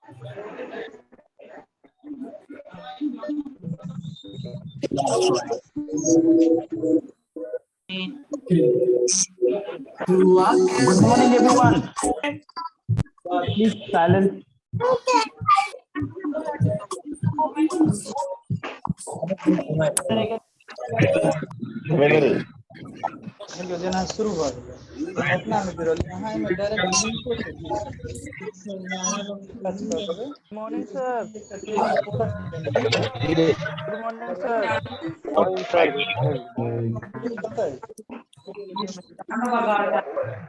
Good morning, everyone. Please silence. योजना शुरू हो गई पटना में गिरल यहाँ में डायरेक्ट लिंको से Morning, sir.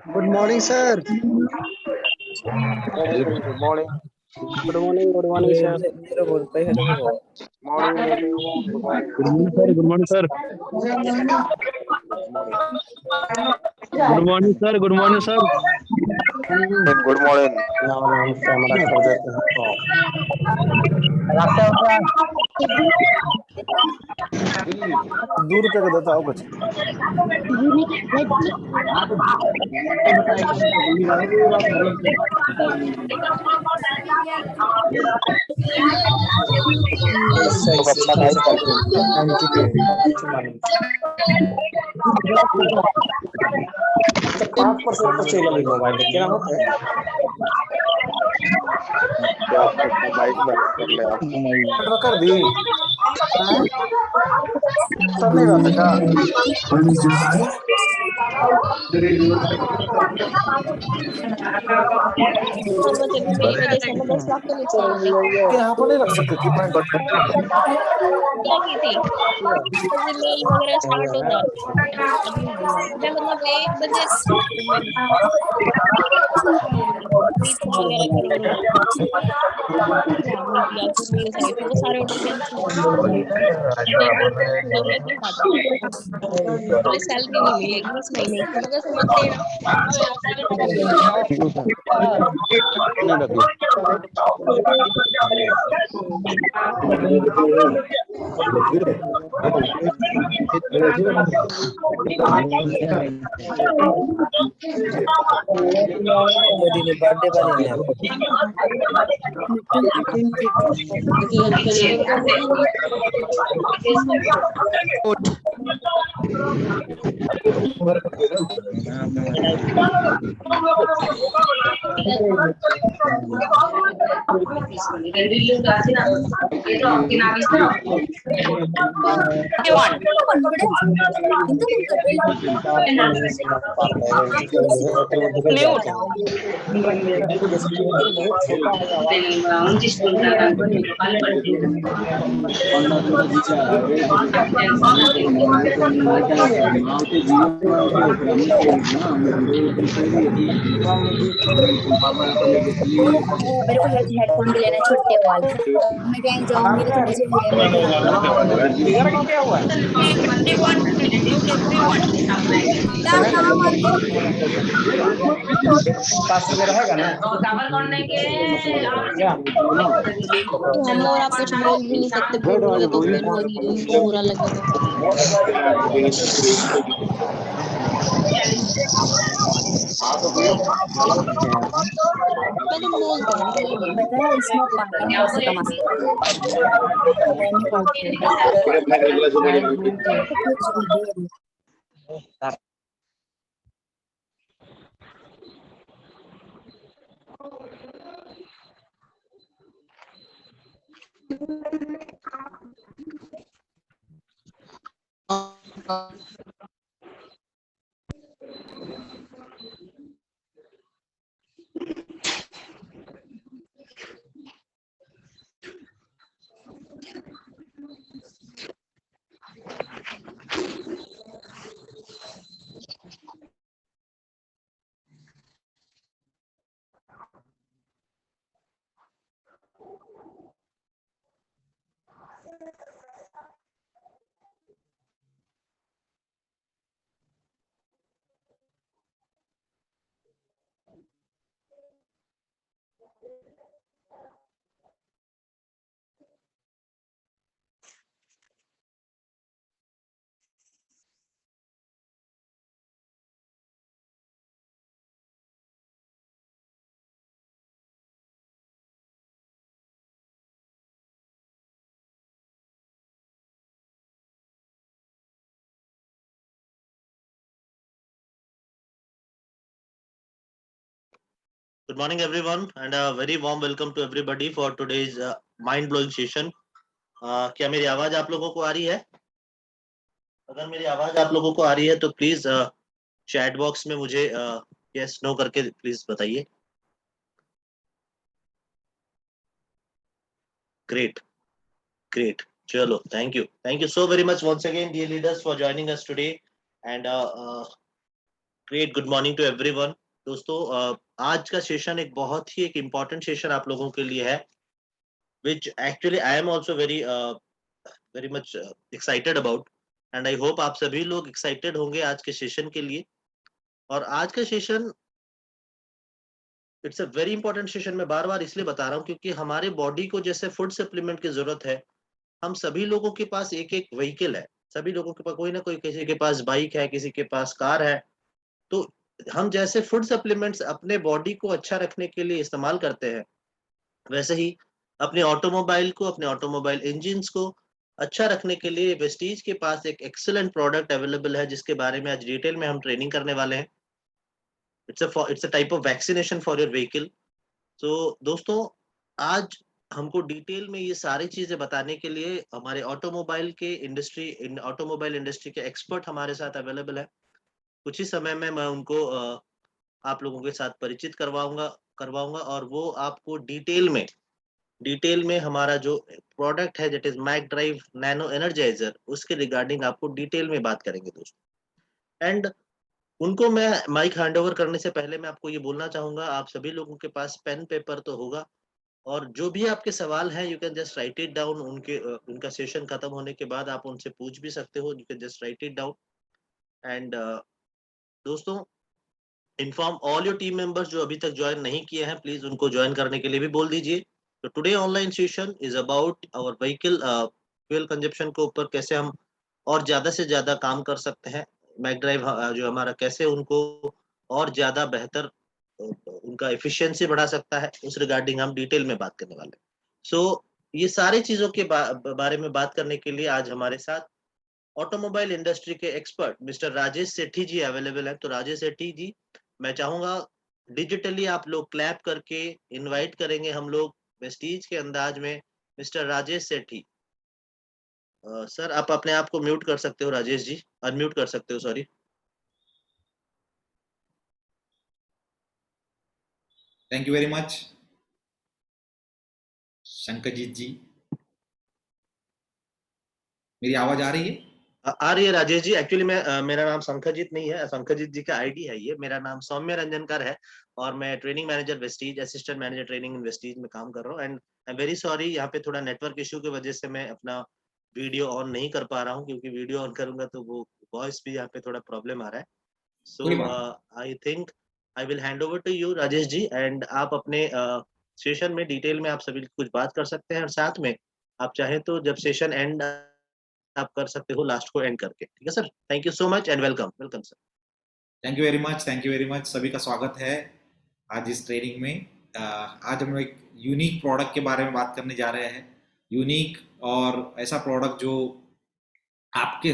Good morning, sir. Good morning, sir. Good morning. Good morning, sir. Morning, everyone. Good morning. Good morning, sir. Good morning, sir. Morning. Good morning, sir. Good morning, sir. Good morning. Camera कर देते हैं दूर पे देता हूँ कुछ पाँच percent तो चलेगा मोबाइल क्या होता है बाइक में कर ले आप। कर दी तब नहीं रहता क्या मेरी वजह से हमें 10 लाख तो नहीं चाहिए यहाँ पर नहीं रख सकते थे क्या की थी जैसे मेल वगैरह स्टार्ट हो जाते अभी मैं मतलब 1 बजे मीटिंग वगैरह करो आदमी की आपको मेरे साइड से वो सारे ऑर्डर कैंसिल हो मुझे सैलरी नहीं मिलेगी इस महीने की मगर समझ देना बर्थडे बनी मेरे को हेडफोन भी लेना छोटे वाले मैं कहीं जाऊंगी ना तो मुझे रहेगा ना हम और आप कुछ बोल भी नहीं सकते बोलोगे तो फिर वही उनको बुरा लगेगा मैं तो बोल दूंगी पता है इसमें पानी कैसे कमा सकते Good morning, everyone, and a very warm welcome to everybody for today's mind-blowing session. क्या मेरी आवाज आप लोगों को आ रही है? अगर मेरी आवाज आप लोगों को आ रही है तो प्लीज चैट बॉक्स में मुझे यस नो करके प्लीज बताइए. Great, great. चलो, thank you so very much once again, dear leaders, for joining us today, and great good morning to everyone. दोस्तों, आज का सेशन एक बहुत ही एक इम्पोर्टेंट सेशन आप लोगों के लिए है, which actually I am also very much excited about, and I hope आप सभी लोग excited होंगे आज के सेशन के लिए. और आज का session it's a very important session. मैं बार बार इसलिए बता रहा हूँ क्योंकि हमारे बॉडी को जैसे फूड सप्लीमेंट की जरूरत है, हम सभी लोगों के पास एक एक व्हीकल है. सभी लोगों के पास कोई ना कोई, किसी के पास बाइक है, किसी के पास कार है. तो हम जैसे फूड सप्लीमेंट्स अपने बॉडी को अच्छा रखने के लिए इस्तेमाल करते हैं, वैसे ही अपने ऑटोमोबाइल को, अपने ऑटोमोबाइल इंजिन्स को अच्छा रखने के लिए वेस्टीज के पास एक एक्सीलेंट प्रोडक्ट अवेलेबल है, जिसके बारे में आज डिटेल में हम ट्रेनिंग करने वाले हैं. It's a type of vaccination for your vehicle. तो दोस्तों, आज हमको डिटेल में ये सारी चीजें बताने के लिए हमारे ऑटोमोबाइल इंडस्ट्री के एक्सपर्ट हमारे साथ अवेलेबल है. कुछ ही समय में मैं उनको आप लोगों के साथ परिचित करवाऊंगा और वो आपको डिटेल में हमारा जो प्रोडक्ट है, that is Mac drive nano energizer, उसके रिगार्डिंग आपको डिटेल में बात करेंगे दोस्तों. एंड उनको मैं माइक हैंडओवर करने से पहले मैं आपको ये बोलना चाहूंगा, आप सभी लोगों के पास पेन पेपर तो होगा, और जो भी आपके सवाल हैं you can just write it down. उनका सेशन खत्म होने के बाद आप उनसे पूछ भी सकते हो. You can just write it down. And दोस्तों, inform all your team members जो अभी तक ज्वाइन नहीं किए हैं, प्लीज उनको ज्वाइन करने के लिए भी बोल दीजिए. तो today online session is about our vehicle fuel consumption के ऊपर, कैसे हम और ज्यादा से ज्यादा काम कर सकते हैं. मैक ड्राइव जो हमारा, कैसे उनको और ज्यादा बेहतर उनका एफिशिएंसी बढ़ा सकता है, उस रिगार्डिंग हम डिटेल में बात करने वाले हैं. सो ये सारी चीजों के बारे में बात करने के लिए आज हमारे साथ ऑटोमोबाइल इंडस्ट्री के एक्सपर्ट मिस्टर राजेश सेठी जी अवेलेबल है. तो राजेश सेठी जी, मैं चाहूंगा डिजिटली आप लोग क्लैप करके इनवाइट करेंगे हम लोग वेस्टीज के अंदाज में मिस्टर राजेश सेठी. सर, आप अपने आप को म्यूट कर सकते हो. राजेश जी, अनम्यूट कर सकते हो. Sorry. Thank you very much Shankarjit ji. मेरी आवाज आ रही है? आ रही है राजेश जी. एक्चुअली मेरा नाम शंकरजीत नहीं है, शंकरजीत जी का आईडी है ये. मेरा नाम सौम्य रंजनकर है और मैं training manager Vestige, assistant manager training in Vestige में काम कर रहा हूँ. And I am very sorry, यहाँ पे थोड़ा नेटवर्क इशू की वजह से मैं अपना वीडियो ऑन नहीं कर पा रहा हूँ, क्योंकि वीडियो ऑन करूंगा तो वो वॉइस भी यहाँ पे थोड़ा प्रॉब्लम आ रहा है. So I think I will hand over to you Rajesh ji, and आप अपने सेशन में डिटेल में आप सभी कुछ बात कर सकते हैं, और साथ में आप चाहें तो जब सेशन एंड आप कर सकते हो लास्ट को एंड करके. ठीक है sir. Thank you so much and welcome sir. Thank you very much. सभी का स्वागत है आज इस ट्रेनिंग में. आज हम एक यूनिक प्रोडक्ट के बारे में बात करने जा रहे हैं. यूनिक और ऐसा प्रोडक्ट जो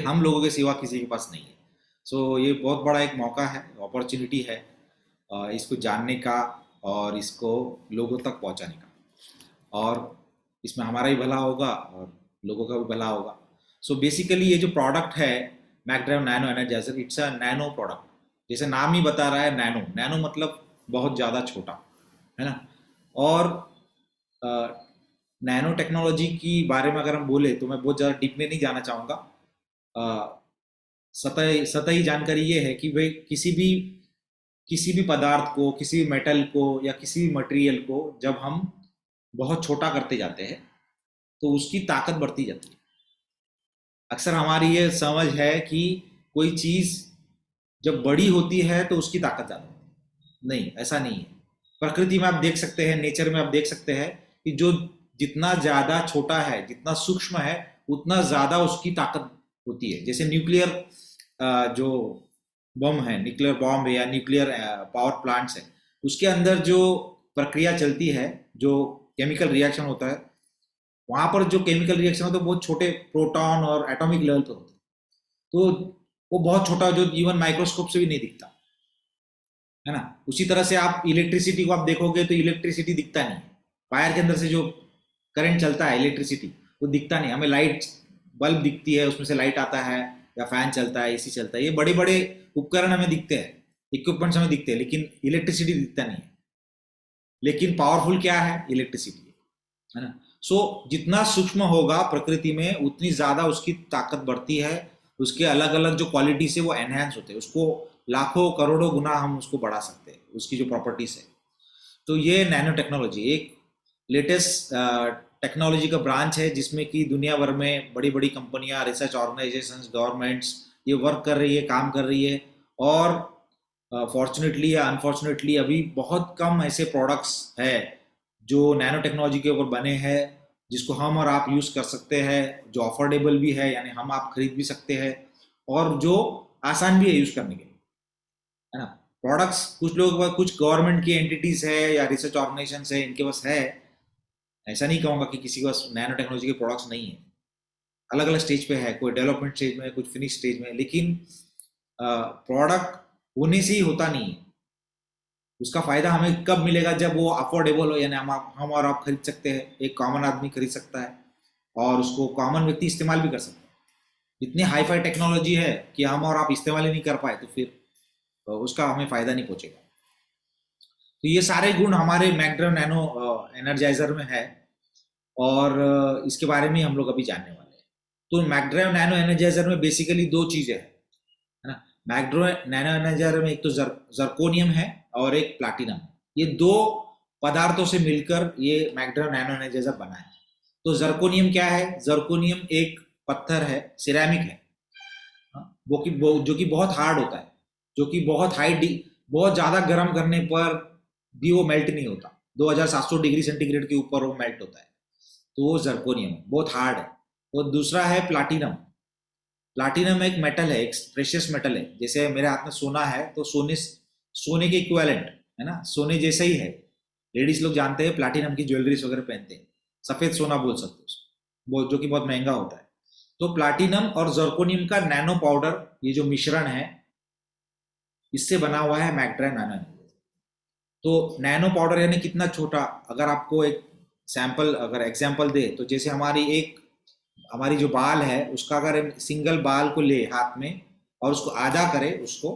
हम लोगों के सिवा किसी के पास नहीं है. सो ये बहुत बड़ा एक मौका है, अपॉर्चुनिटी है इसको जानने का और इसको लोगों तक पहुंचाने का, और इसमें हमारा ही भला होगा और लोगों का भी भला होगा. सो बेसिकली ये जो प्रोडक्ट है Mac drive nano energizer, it's a nano product. जैसे नाम ही बता रहा है, नैनो मतलब बहुत ज़्यादा छोटा, है ना. और नैनो टेक्नोलॉजी की बारे में अगर हम बोले तो मैं बहुत ज़्यादा डीप में नहीं जाना चाहूँगा. सतही जानकारी ये है कि भाई किसी भी पदार्थ को, किसी भी मेटल को या किसी भी मटेरियल को जब हम बहुत छोटा करते जाते हैं तो उसकी ताकत बढ़ती जाती है. अक्सर हमारी ये समझ है कि कोई चीज़ जब बड़ी होती है तो उसकी ताकत ज़्यादा होती है. नहीं, ऐसा नहीं है. प्रकृति में आप देख सकते हैं, नेचर में आप देख सकते हैं कि जो जितना ज़्यादा छोटा है, जितना सूक्ष्म है, उतना ज़्यादा उसकी ताकत होती है. जैसे न्यूक्लियर जो बम है, न्यूक्लियर बॉम्ब है या न्यूक्लियर पावर प्लांट्स है, उसके अंदर जो प्रक्रिया चलती है, जो केमिकल रिएक्शन होता है, वहाँ पर जो केमिकल रिएक्शन होता है बहुत छोटे प्रोटॉन और एटॉमिक लेवल पर होते हैं. तो वो बहुत छोटा, जो इवन माइक्रोस्कोप से भी नहीं दिखता. है ना। उसी तरह से आप इलेक्ट्रिसिटी को आप देखोगे तो इलेक्ट्रिसिटी दिखता नहीं है, वायर के अंदर से जो करंट चलता है इलेक्ट्रिसिटी वो दिखता नहीं। हमें लाइट बल्ब दिखती है, उसमें से लाइट आता है, या फैन चलता है, एसी चलता है, ये बड़े बड़े उपकरण हमें दिखते हैं, इक्विपमेंट्स हमें दिखते हैं, लेकिन इलेक्ट्रिसिटी दिखता नहीं है। लेकिन पावरफुल क्या है? इलेक्ट्रिसिटी है ना। सो जितना सूक्ष्म होगा प्रकृति में उतनी ज्यादा उसकी ताकत बढ़ती है, उसके अलग अलग जो क्वालिटी से वो एनहेंस होते हैं, उसको लाखों करोड़ों गुना हम उसको बढ़ा सकते हैं, उसकी जो प्रॉपर्टीज है। तो ये नैनो टेक्नोलॉजी एक लेटेस्ट टेक्नोलॉजी का ब्रांच है जिसमें कि दुनिया भर में बड़ी बड़ी कंपनियां, रिसर्च ऑर्गेनाइजेशंस, गवर्नमेंट्स ये वर्क कर रही है, काम कर रही है। और फॉर्चुनेटली या अनफॉर्चुनेटली अभी बहुत कम ऐसे प्रोडक्ट्स है जो नैनो टेक्नोलॉजी के ऊपर बने हैं जिसको हम और आप यूज कर सकते हैं, जो अफोर्डेबल भी है, यानी हम आप खरीद भी सकते हैं, और जो आसान भी है यूज करने के लिए, है ना। प्रोडक्ट्स कुछ लोग, कुछ गवर्नमेंट की एंटिटीज है या रिसर्च ऑर्गेनाइजेशन है, इनके पास है। ऐसा नहीं कहूंगा कि किसी के पास नैनो टेक्नोलॉजी के प्रोडक्ट्स नहीं है, अलग अलग स्टेज पे है, कोई डेवलपमेंट स्टेज में, कुछ फिनिश स्टेज में, लेकिन प्रोडक्ट होने से ही होता नहीं है। उसका फायदा हमें कब मिलेगा? जब वो अफोर्डेबल हो, यानी हम और आप खरीद सकते हैं, एक कॉमन आदमी खरीद सकता है और उसको कॉमन व्यक्ति इस्तेमाल भी कर सकता है। इतनी हाई फाई टेक्नोलॉजी है कि हम और आप इस्तेमाल ही नहीं कर पाए तो फिर उसका हमें फायदा नहीं पहुंचेगा। तो ये सारे गुण हमारे मैकड्रा नैनो एनर्जाइजर में है, और इसके बारे में हम लोग अभी जानने वाले हैं। तो मैकड्रा नैनो एनर्जाइजर में बेसिकली दो चीजें है ना। मैकड्रा नैनो एनर्जाइजर में एक तो जर्कोनियम है और एक प्लाटिनम। ये दो पदार्थों से मिलकर ये मैकड्रा नैनो एनर्जाइजर बना है। तो जर्कोनियम क्या है? जर्कोनियम एक पत्थर है, सिरेमिक है, जो कि बहुत हार्ड होता है, जो कि बहुत ज्यादा गर्म करने पर भी वो मेल्ट नहीं होता, 2700 डिग्री सेंटीग्रेड के ऊपर वो मेल्ट होता है। तो वो जर्कोनियम है, बहुत हार्ड है। और दूसरा है प्लाटिनम। प्लाटिनम एक मेटल है, एक प्रेशियस मेटल है। जैसे मेरे हाथ में सोना है तो सोने के इक्विवेलेंट है ना, सोने जैसे ही है। लेडीज लोग जानते हैं प्लाटिनम की ज्वेलरीज वगैरह पहनते हैं, सफेद सोना बोल सकते हो उसको, जो कि बहुत महंगा होता है। तो प्लाटिनम और जर्कोनियम का नैनो पाउडर, ये जो मिश्रण है, इससे बना हुआ है मैकड्रा नैनो। तो नैनो पाउडर यानी कितना छोटा? अगर आपको एक सैंपल, अगर एग्जांपल दे तो जैसे हमारी जो बाल है उसका अगर सिंगल बाल को ले हाथ में और उसको आधा करे, उसको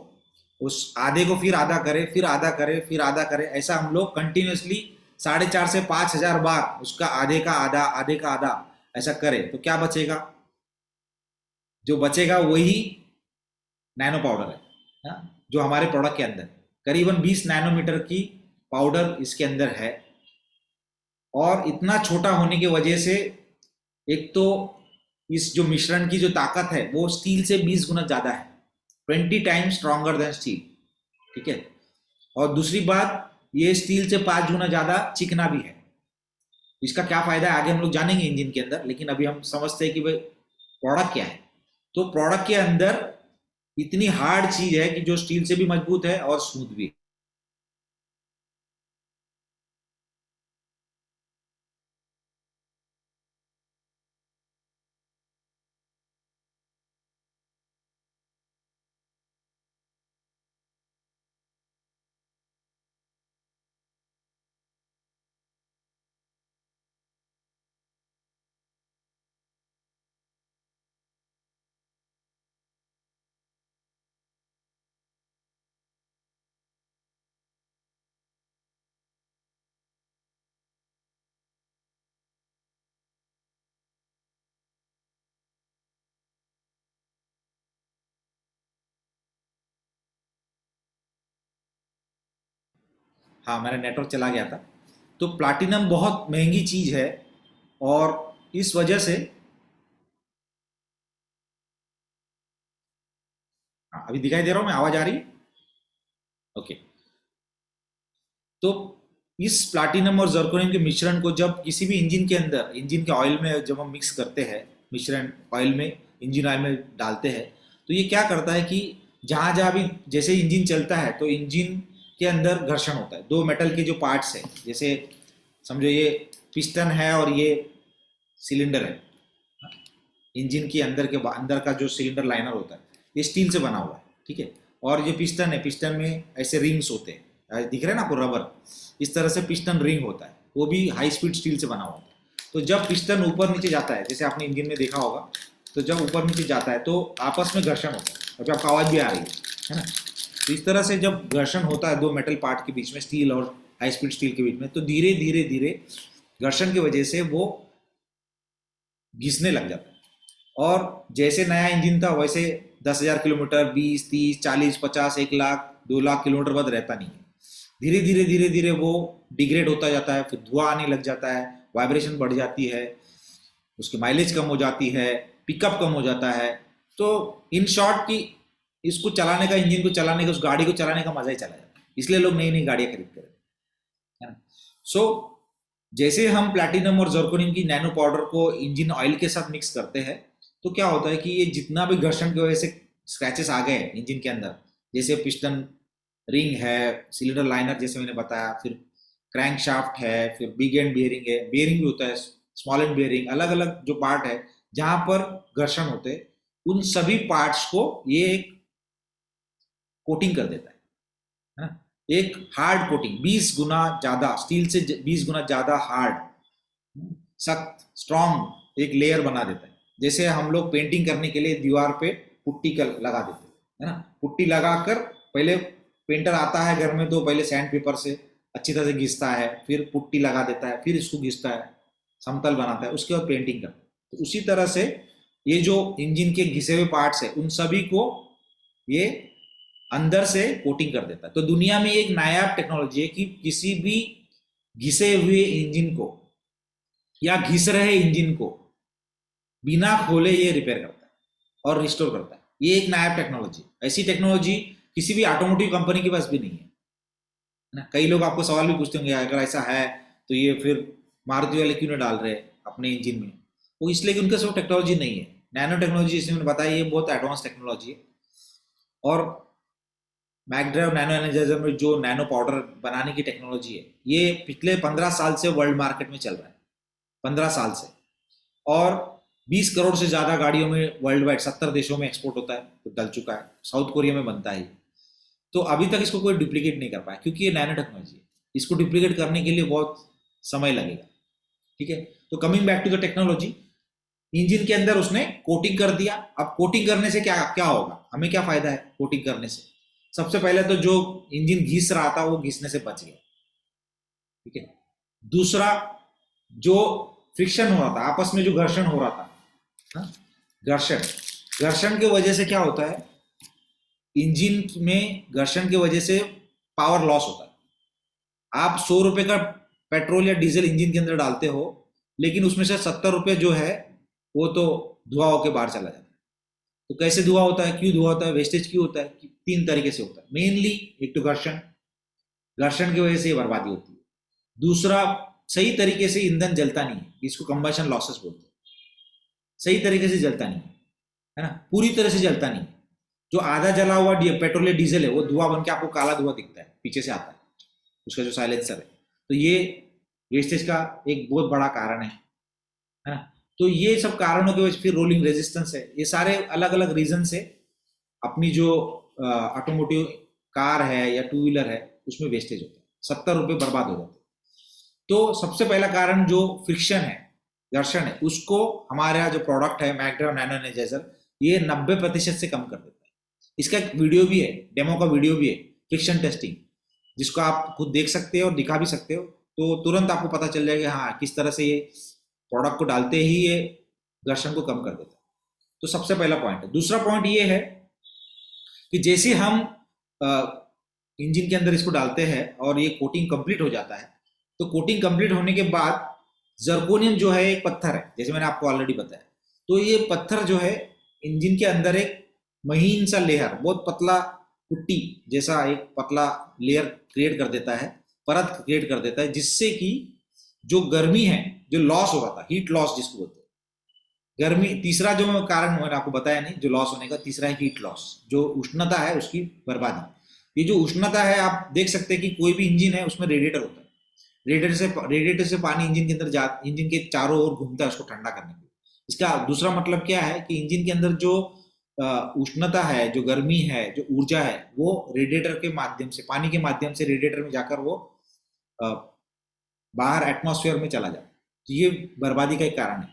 उस आधे को फिर आधा करे, फिर आधा करे, फिर आधा करे, ऐसा हम लोग कंटिन्यूसली 4,500 से 5,000 बार उसका आधे का आधा, आधे का आधा ऐसा करे तो क्या बचेगा? जो बचेगा वही नैनो पाउडर है, जो हमारे प्रोडक्ट के अंदर करीबन 20 नैनोमीटर की पाउडर इसके अंदर है। और इतना छोटा होने की वजह से एक तो इस जो मिश्रण की जो ताकत है वो स्टील से 20 गुना ज्यादा है, 20 टाइम्स स्ट्रॉन्गर देन स्टील, ठीक है। और दूसरी बात, ये स्टील से 5 गुना ज्यादा चिकना भी है। इसका क्या फायदा है आगे हम लोग जानेंगे इंजन के अंदर, लेकिन अभी हम समझते हैं कि भाई प्रोडक्ट क्या है। तो प्रोडक्ट के अंदर इतनी हार्ड चीज है कि जो स्टील से भी मजबूत है और स्मूथ भी है। हाँ, मेरा नेटवर्क चला गया था। तो प्लाटिनम बहुत महंगी चीज है और इस वजह से अभी दिखाई दे रहा हूं मैं, आवाज आ रही है? ओके। तो इस प्लाटिनम और जर्कोनियम के मिश्रण को जब किसी भी इंजन के अंदर, इंजन के ऑयल में जब हम मिक्स करते हैं, मिश्रण ऑयल में, इंजन ऑयल में डालते हैं, तो ये क्या करता है कि जहां जहां भी जैसे इंजन चलता है तो इंजन के अंदर घर्षण होता है। दो मेटल के जो पार्ट्स है, जैसे समझो ये पिस्टन है और ये सिलेंडर है, इंजन के अंदर का जो सिलेंडर लाइनर होता है ये स्टील से बना हुआ है, ठीक है। और ये पिस्टन है, पिस्टन में ऐसे रिंग्स होते हैं, दिख रहे हैं ना आपको, रबर, इस तरह से पिस्टन रिंग होता है, वो भी हाई स्पीड स्टील से बना हुआ है। तो जब पिस्टन ऊपर नीचे जाता है, जैसे आपने इंजन में देखा होगा, तो जब ऊपर नीचे जाता है तो आपस में घर्षण होता है, और जब आवाज भी आ रही है ना, तो इस तरह से जब घर्षण होता है दो मेटल पार्ट के बीच में, स्टील और हाई स्पीड स्टील के बीच में, तो धीरे धीरे धीरे घर्षण की वजह से वो घिसने लग जाता है। और जैसे नया इंजन था वैसे 10,000 किलोमीटर, 20, 30, 40, 50, 1 लाख, 2 लाख किलोमीटर बाद रहता नहीं है। धीरे धीरे धीरे धीरे वो डिग्रेड होता जाता है, फिर धुआं आने लग जाता है, वाइब्रेशन बढ़ जाती है, उसकी माइलेज कम हो जाती है, पिकअप कम हो जाता है। तो इन शॉर्ट की इसको चलाने का, इंजन को चलाने का, उस गाड़ी को चलाने का मजा ही चला जाता है, इसलिए लोग नई नई गाड़ियां खरीदते रहते हैं। सो जैसे हम प्लैटिनम और जर्कोनियम की नैनो पाउडर को इंजन ऑयल के साथ मिक्स करते हैं, तो क्या होता है कि ये जितना भी घर्षण की वजह से स्क्रैचेस आ गए इंजन के अंदर, जैसे पिस्टन रिंग है, सिलेंडर लाइनर जैसे मैंने बताया, फिर क्रैंक शाफ्ट है, फिर बिग एंड बियरिंग है, बियरिंग भी होता है, स्मॉल एंड बियरिंग, अलग अलग जो पार्ट है जहां पर घर्षण होते हैं, उन सभी पार्ट्स को ये एक कोटिंग कर देता है ना, एक हार्ड कोटिंग, 20 गुना ज्यादा, स्टील से 20 गुना ज्यादा हार्ड, सख्त, स्ट्रॉन्ग एक लेयर बना देता है। जैसे हम लोग पेंटिंग करने के लिए दीवार पे पुट्टी लगा देते हैं ना, पुट्टी लगाकर पहले पेंटर आता है घर में तो पहले सैंड पेपर से अच्छी तरह से घिसता है, फिर पुट्टी लगा देता है, फिर इसको घिसता है, समतल बनाता है, उसके बाद पेंटिंग करता है। तो उसी तरह से ये जो इंजन के घिसे हुए पार्ट्स है उन सभी को ये अंदर से कोटिंग कर देता है। तो दुनिया में एक नायाब टेक्नोलॉजी है कि किसी भी घिसे हुए इंजन को या घिस रहे इंजन को बिना खोले ये रिपेयर करता है और रिस्टोर करता है। ये एक नायाब टेक्नोलॉजी, ऐसी टेक्नोलॉजी किसी भी ऑटोमोटिव कंपनी के पास भी नहीं है ना। कई लोग आपको सवाल भी पूछते होंगे अगर ऐसा है तो ये फिर मारुति वाले क्यों नहीं डाल रहे अपने इंजन में, वो इसलिए कि उनके सब टेक्नोलॉजी नहीं है। नैनो टेक्नोलॉजी जिसने मैंने बताया ये बहुत एडवांस टेक्नोलॉजी है। और मैकड्राइव नैनो एनर्जाइजर में जो नैनो पाउडर बनाने की टेक्नोलॉजी है ये पिछले 15 साल से वर्ल्ड मार्केट में चल रहा है, 15 साल से, और 20 करोड़ से ज्यादा गाड़ियों में वर्ल्ड वाइड 70 देशों में एक्सपोर्ट होता है, तो डल चुका है, साउथ कोरिया में बनता है। तो अभी तक इसको कोई डुप्लीकेट नहीं कर पाया क्योंकि ये नैनो टेक्नोलॉजी है, इसको डुप्लीकेट करने के लिए बहुत समय लगेगा। ठीक है, तो coming back to the technology, engine के अंदर उसने कोटिंग कर दिया। अब कोटिंग करने से क्या क्या होगा, हमें क्या फायदा है कोटिंग करने से? सबसे पहले तो जो इंजन घिस रहा था वो घिसने से बच गया। ठीक है, दूसरा जो फ्रिक्शन हो रहा था, आपस में जो घर्षण हो रहा था, घर्षण की वजह से क्या होता है, इंजन में घर्षण की वजह से पावर लॉस होता है। आप 100 रुपए का पेट्रोल या डीजल इंजन के अंदर डालते हो, लेकिन उसमें से 70 रुपए जो है वो तो धुआं होकर बाहर चला जाता है। तो कैसे धुआं होता है, क्यों धुआं होता है, वेस्टेज क्यों होता है? 3 तरीके से होता है। मेनली एक तो घर्षण की वजह से बर्बादी होती है। दूसरा, सही तरीके से ईंधन जलता नहीं है, इसको कंबशन लॉसेस बोलते हैं। सही तरीके से जलता नहीं है ना, पूरी तरह से जलता नहीं है। जो आधा जला हुआ पेट्रोल या डीजल है वो धुआं बन के आपको काला धुआं दिखता है, पीछे से आता है उसका जो साइलेंसर है। तो ये वेस्टेज का एक बहुत बड़ा कारण है ना। तो ये सब कारणों की वजह, फिर रोलिंग रेजिस्टेंस है, ये सारे अलग अलग रीजन से अपनी जो ऑटोमोटिव कार है या 2 व्हीलर है उसमें वेस्टेज होता है, 70 रुपए बर्बाद हो जाते हैं। तो सबसे पहला कारण जो फ्रिक्शन है, घर्षण है, उसको हमारा जो प्रोडक्ट है मैकड्राइव नैनो एनर्जाइजर ये 90% से कम कर देता है। इसका एक वीडियो भी है, डेमो का वीडियो भी है, फ्रिक्शन टेस्टिंग, जिसको आप खुद देख सकते हो और दिखा भी सकते हो। तो तुरंत आपको पता चल जाएगा हाँ किस तरह से ये प्रोडक्ट को डालते ही ये घर्षण को कम कर देता है। तो सबसे पहला पॉइंट है। दूसरा पॉइंट ये है कि जैसे हम इंजन के अंदर इसको डालते हैं और ये कोटिंग कंप्लीट हो जाता है, तो कोटिंग कंप्लीट होने के बाद जर्कोनियम जो है एक पत्थर है, जैसे मैंने आपको ऑलरेडी बताया। तो ये पत्थर जो है इंजन के अंदर एक महीन सा लेयर, बहुत पतला पुट्टी जैसा एक पतला लेयर क्रिएट कर देता है, परत क्रिएट कर देता है, जिससे कि जो गर्मी है, जो लॉस हो रहा था, हीट लॉस जिसको बोलते हैं, गर्मी। तीसरा जो कारण मैंने आपको बताया नहीं जो लॉस होने का, तीसरा है हीट लॉस, जो उष्णता है उसकी बर्बादी। ये जो उष्णता है आप देख सकते हैं कि कोई भी इंजन है उसमें रेडिएटर होता है, रेडिएटर से पानी इंजन के अंदर इंजन के चारों ओर घूमता है उसको ठंडा करने के लिए। इसका दूसरा मतलब क्या है कि इंजन के अंदर जो उष्णता है, जो गर्मी है, जो ऊर्जा है, वो रेडिएटर के माध्यम से, पानी के माध्यम से रेडिएटर में जाकर वो बाहर एटमॉस्फेयर में चला जाता है। तो ये बर्बादी का एक कारण है,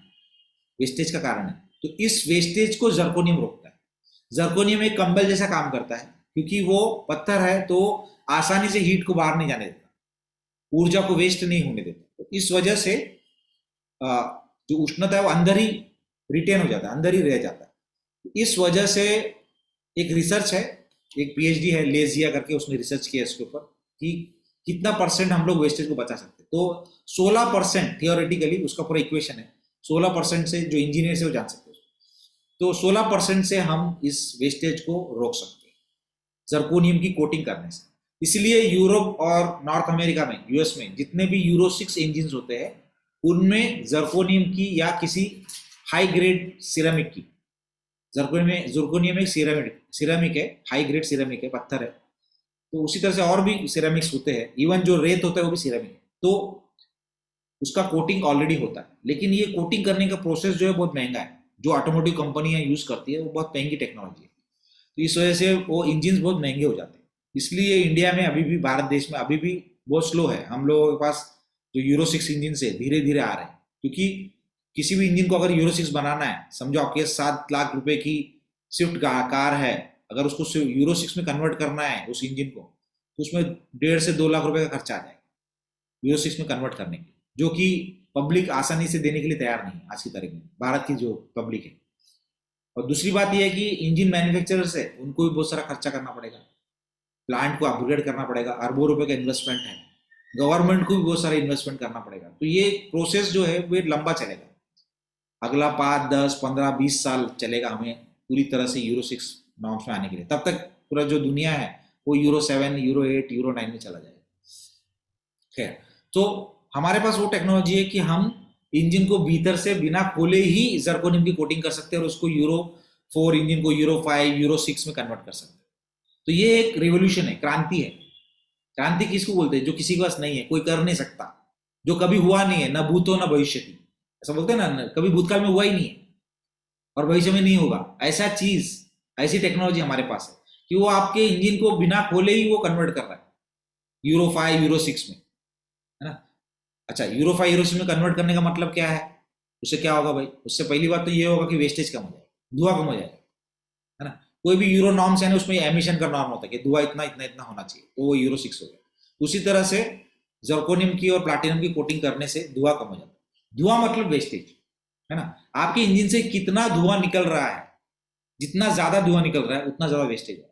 वेस्टेज का कारण है। तो इस वेस्टेज को जर्कोनियम रोकता है। जर्कोनियम एक कंबल जैसा काम करता है, क्योंकि वो पत्थर है तो आसानी से हीट को बाहर नहीं जाने देता, ऊर्जा को वेस्ट नहीं होने देता। तो इस वजह से जो उष्णता है वो अंदर ही रिटेन हो जाता है, अंदर ही रह जाता है। इस वजह से एक रिसर्च है, एक पीएचडी है लेजिया करके, उसने रिसर्च किया इसके ऊपर कि कितना % हम लोग वेस्टेज को बचा सकते हैं। तो 16% थियोरेटिकली उसका पूरा इक्वेशन है, 16% से जो इंजीनियर से वो जान सकते हैं, तो 16% से हम इस वेस्टेज को रोक सकते हैं जर्कोनियम की कोटिंग करने से। इसलिए यूरोप और नॉर्थ अमेरिका में, यूएस में जितने भी यूरो 6 इंजिन होते हैं उनमें जर्कोनियम की या किसी हाई ग्रेड सिरेमिक की, जर्कोनियम एक सिरेमिक है, हाई ग्रेड सिरेमिक है, पत्थर है। तो उसी तरह से और भी सिरेमिक्स होते हैं, इवन जो रेत होता है वो भी सिरेमिक है। तो उसका कोटिंग ऑलरेडी होता है, लेकिन ये कोटिंग करने का प्रोसेस जो है बहुत महंगा है। जो ऑटोमोटिव कंपनियां यूज करती है वो बहुत महंगी टेक्नोलॉजी है, तो इस वजह से वो इंजिन बहुत महंगे हो जाते हैं। इसलिए इंडिया में अभी भी, भारत देश में अभी भी बहुत स्लो है। हम लोगों के पास जो यूरो 6 इंजिन से धीरे धीरे आ रहे हैं, क्योंकि किसी भी इंजन को अगर यूरो 6 बनाना है, समझो आपके 7 लाख रुपए की स्विफ्ट कार है, अगर उसको यूरो 6 में कन्वर्ट करना है उस इंजन को, तो उसमें 1.5 से 2 लाख रुपए का खर्चा आ जाएगा यूरो 6 में कन्वर्ट करने के, जो कि पब्लिक आसानी से देने के लिए तैयार नहीं है आज की तारीख में, भारत की जो पब्लिक है। और दूसरी बात यह है कि इंजन मैन्युफैक्चरर्स है, उनको भी बहुत सारा खर्चा करना पड़ेगा, प्लांट को अपग्रेड करना पड़ेगा, अरबों रुपए का इन्वेस्टमेंट है, गवर्नमेंट को भी बहुत सारा इन्वेस्टमेंट करना पड़ेगा। तो ये प्रोसेस जो है वो लंबा चलेगा, अगला 5, 10, 15, 20 साल चलेगा हमें पूरी तरह से यूरो 6 नॉर्म्स में आने के लिए। तब तक पूरा जो दुनिया है वो यूरो 7, यूरो 8, यूरो 9 में चला जाएगा। खैर, तो हमारे पास वो टेक्नोलॉजी है कि हम इंजन को भीतर से बिना खोले ही जर्कोनियम की कोटिंग कर सकते हैं और उसको यूरो 4 इंजन को यूरो 5, यूरो 6 में कन्वर्ट कर सकते हैं। तो ये एक रिवोल्यूशन है, क्रांति है। क्रांति किसको बोलते हैं? जो किसी के पास नहीं है, कोई कर नहीं सकता, जो कभी हुआ नहीं है, न भूतो न भविष्यति, ऐसा बोलते हैं ना, कभी भूतकाल में हुआ ही नहीं है और भविष्य में नहीं होगा। ऐसा चीज, ऐसी टेक्नोलॉजी हमारे पास है कि वो आपके इंजन को बिना खोले ही वो कन्वर्ट कर रहा है यूरो 5, यूरो 6 में, है ना। अच्छा, यूरो 5, यूरो 6 में कन्वर्ट करने का मतलब क्या है? उससे क्या होगा भाई? उससे पहली बात तो ये होगा कि वेस्टेज कम हो जाएगा, धुआं कम हो जाएगा, है ना। कोई भी यूरो नॉर्म्स है ना, उसमें एमिशन का नॉर्म होता है कि धुआं इतना इतना इतना होना चाहिए, तो वो यूरो 6 हो गया। उसी तरह से जर्कोनियम की और प्लैटिनम की कोटिंग करने से धुआं कम हो जाता है। धुआं मतलब वेस्टेज, है ना। आपके इंजन से कितना धुआं निकल रहा है, जितना ज्यादा धुआं निकल रहा है उतना ज्यादा वेस्टेज है।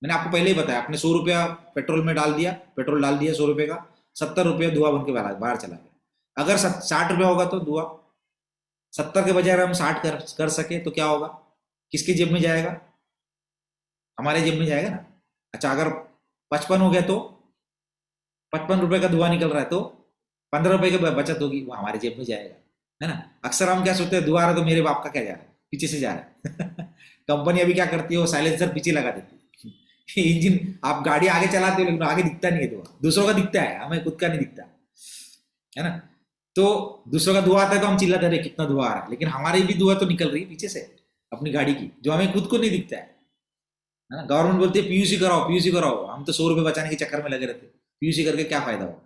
मैंने आपको पहले ही बताया, आपने 100 रुपया पेट्रोल में डाल दिया, पेट्रोल डाल दिया 100 रुपए का, 70 रुपया धुआं बन के बाहर चला गया। अगर 60 रुपया होगा तो धुआं 70 के बजाय हम 60 कर सके तो क्या होगा? किसके जेब में जाएगा? हमारे जेब में जाएगा ना। अच्छा, अगर 55 हो गया तो 55 रुपए का धुआं निकल रहा है तो 15 रुपए की बचत होगी, वो हमारे जेब में जाएगा, है ना। अक्सर हम क्या सोचते हैं, धुआं आ रहा तो मेरे बाप का क्या जा रहा है, पीछे से जा रहा है। कंपनी अभी क्या करती है, वो साइलेंसर पीछे लगा देती है। इंजन, आप गाड़ी आगे चलाते हो लेकिन आगे दिखता नहीं है धुआं, दूसरों का दिखता है, हमें खुद का नहीं दिखता, है ना। तो दूसरों का धुआं आता है तो हम चिल्लाते रहे कितना धुआं आ रहा है, लेकिन हमारी भी धुआं तो निकल रही है पीछे से अपनी गाड़ी की, जो हमें खुद को नहीं दिखता है ना। गवर्नमेंट बोलती है पीयूसी कराओ, पीयूसी कराओ, हम तो 100 रुपए बचाने के चक्कर में लगे रहते, पीयूसी करके क्या फायदा होगा?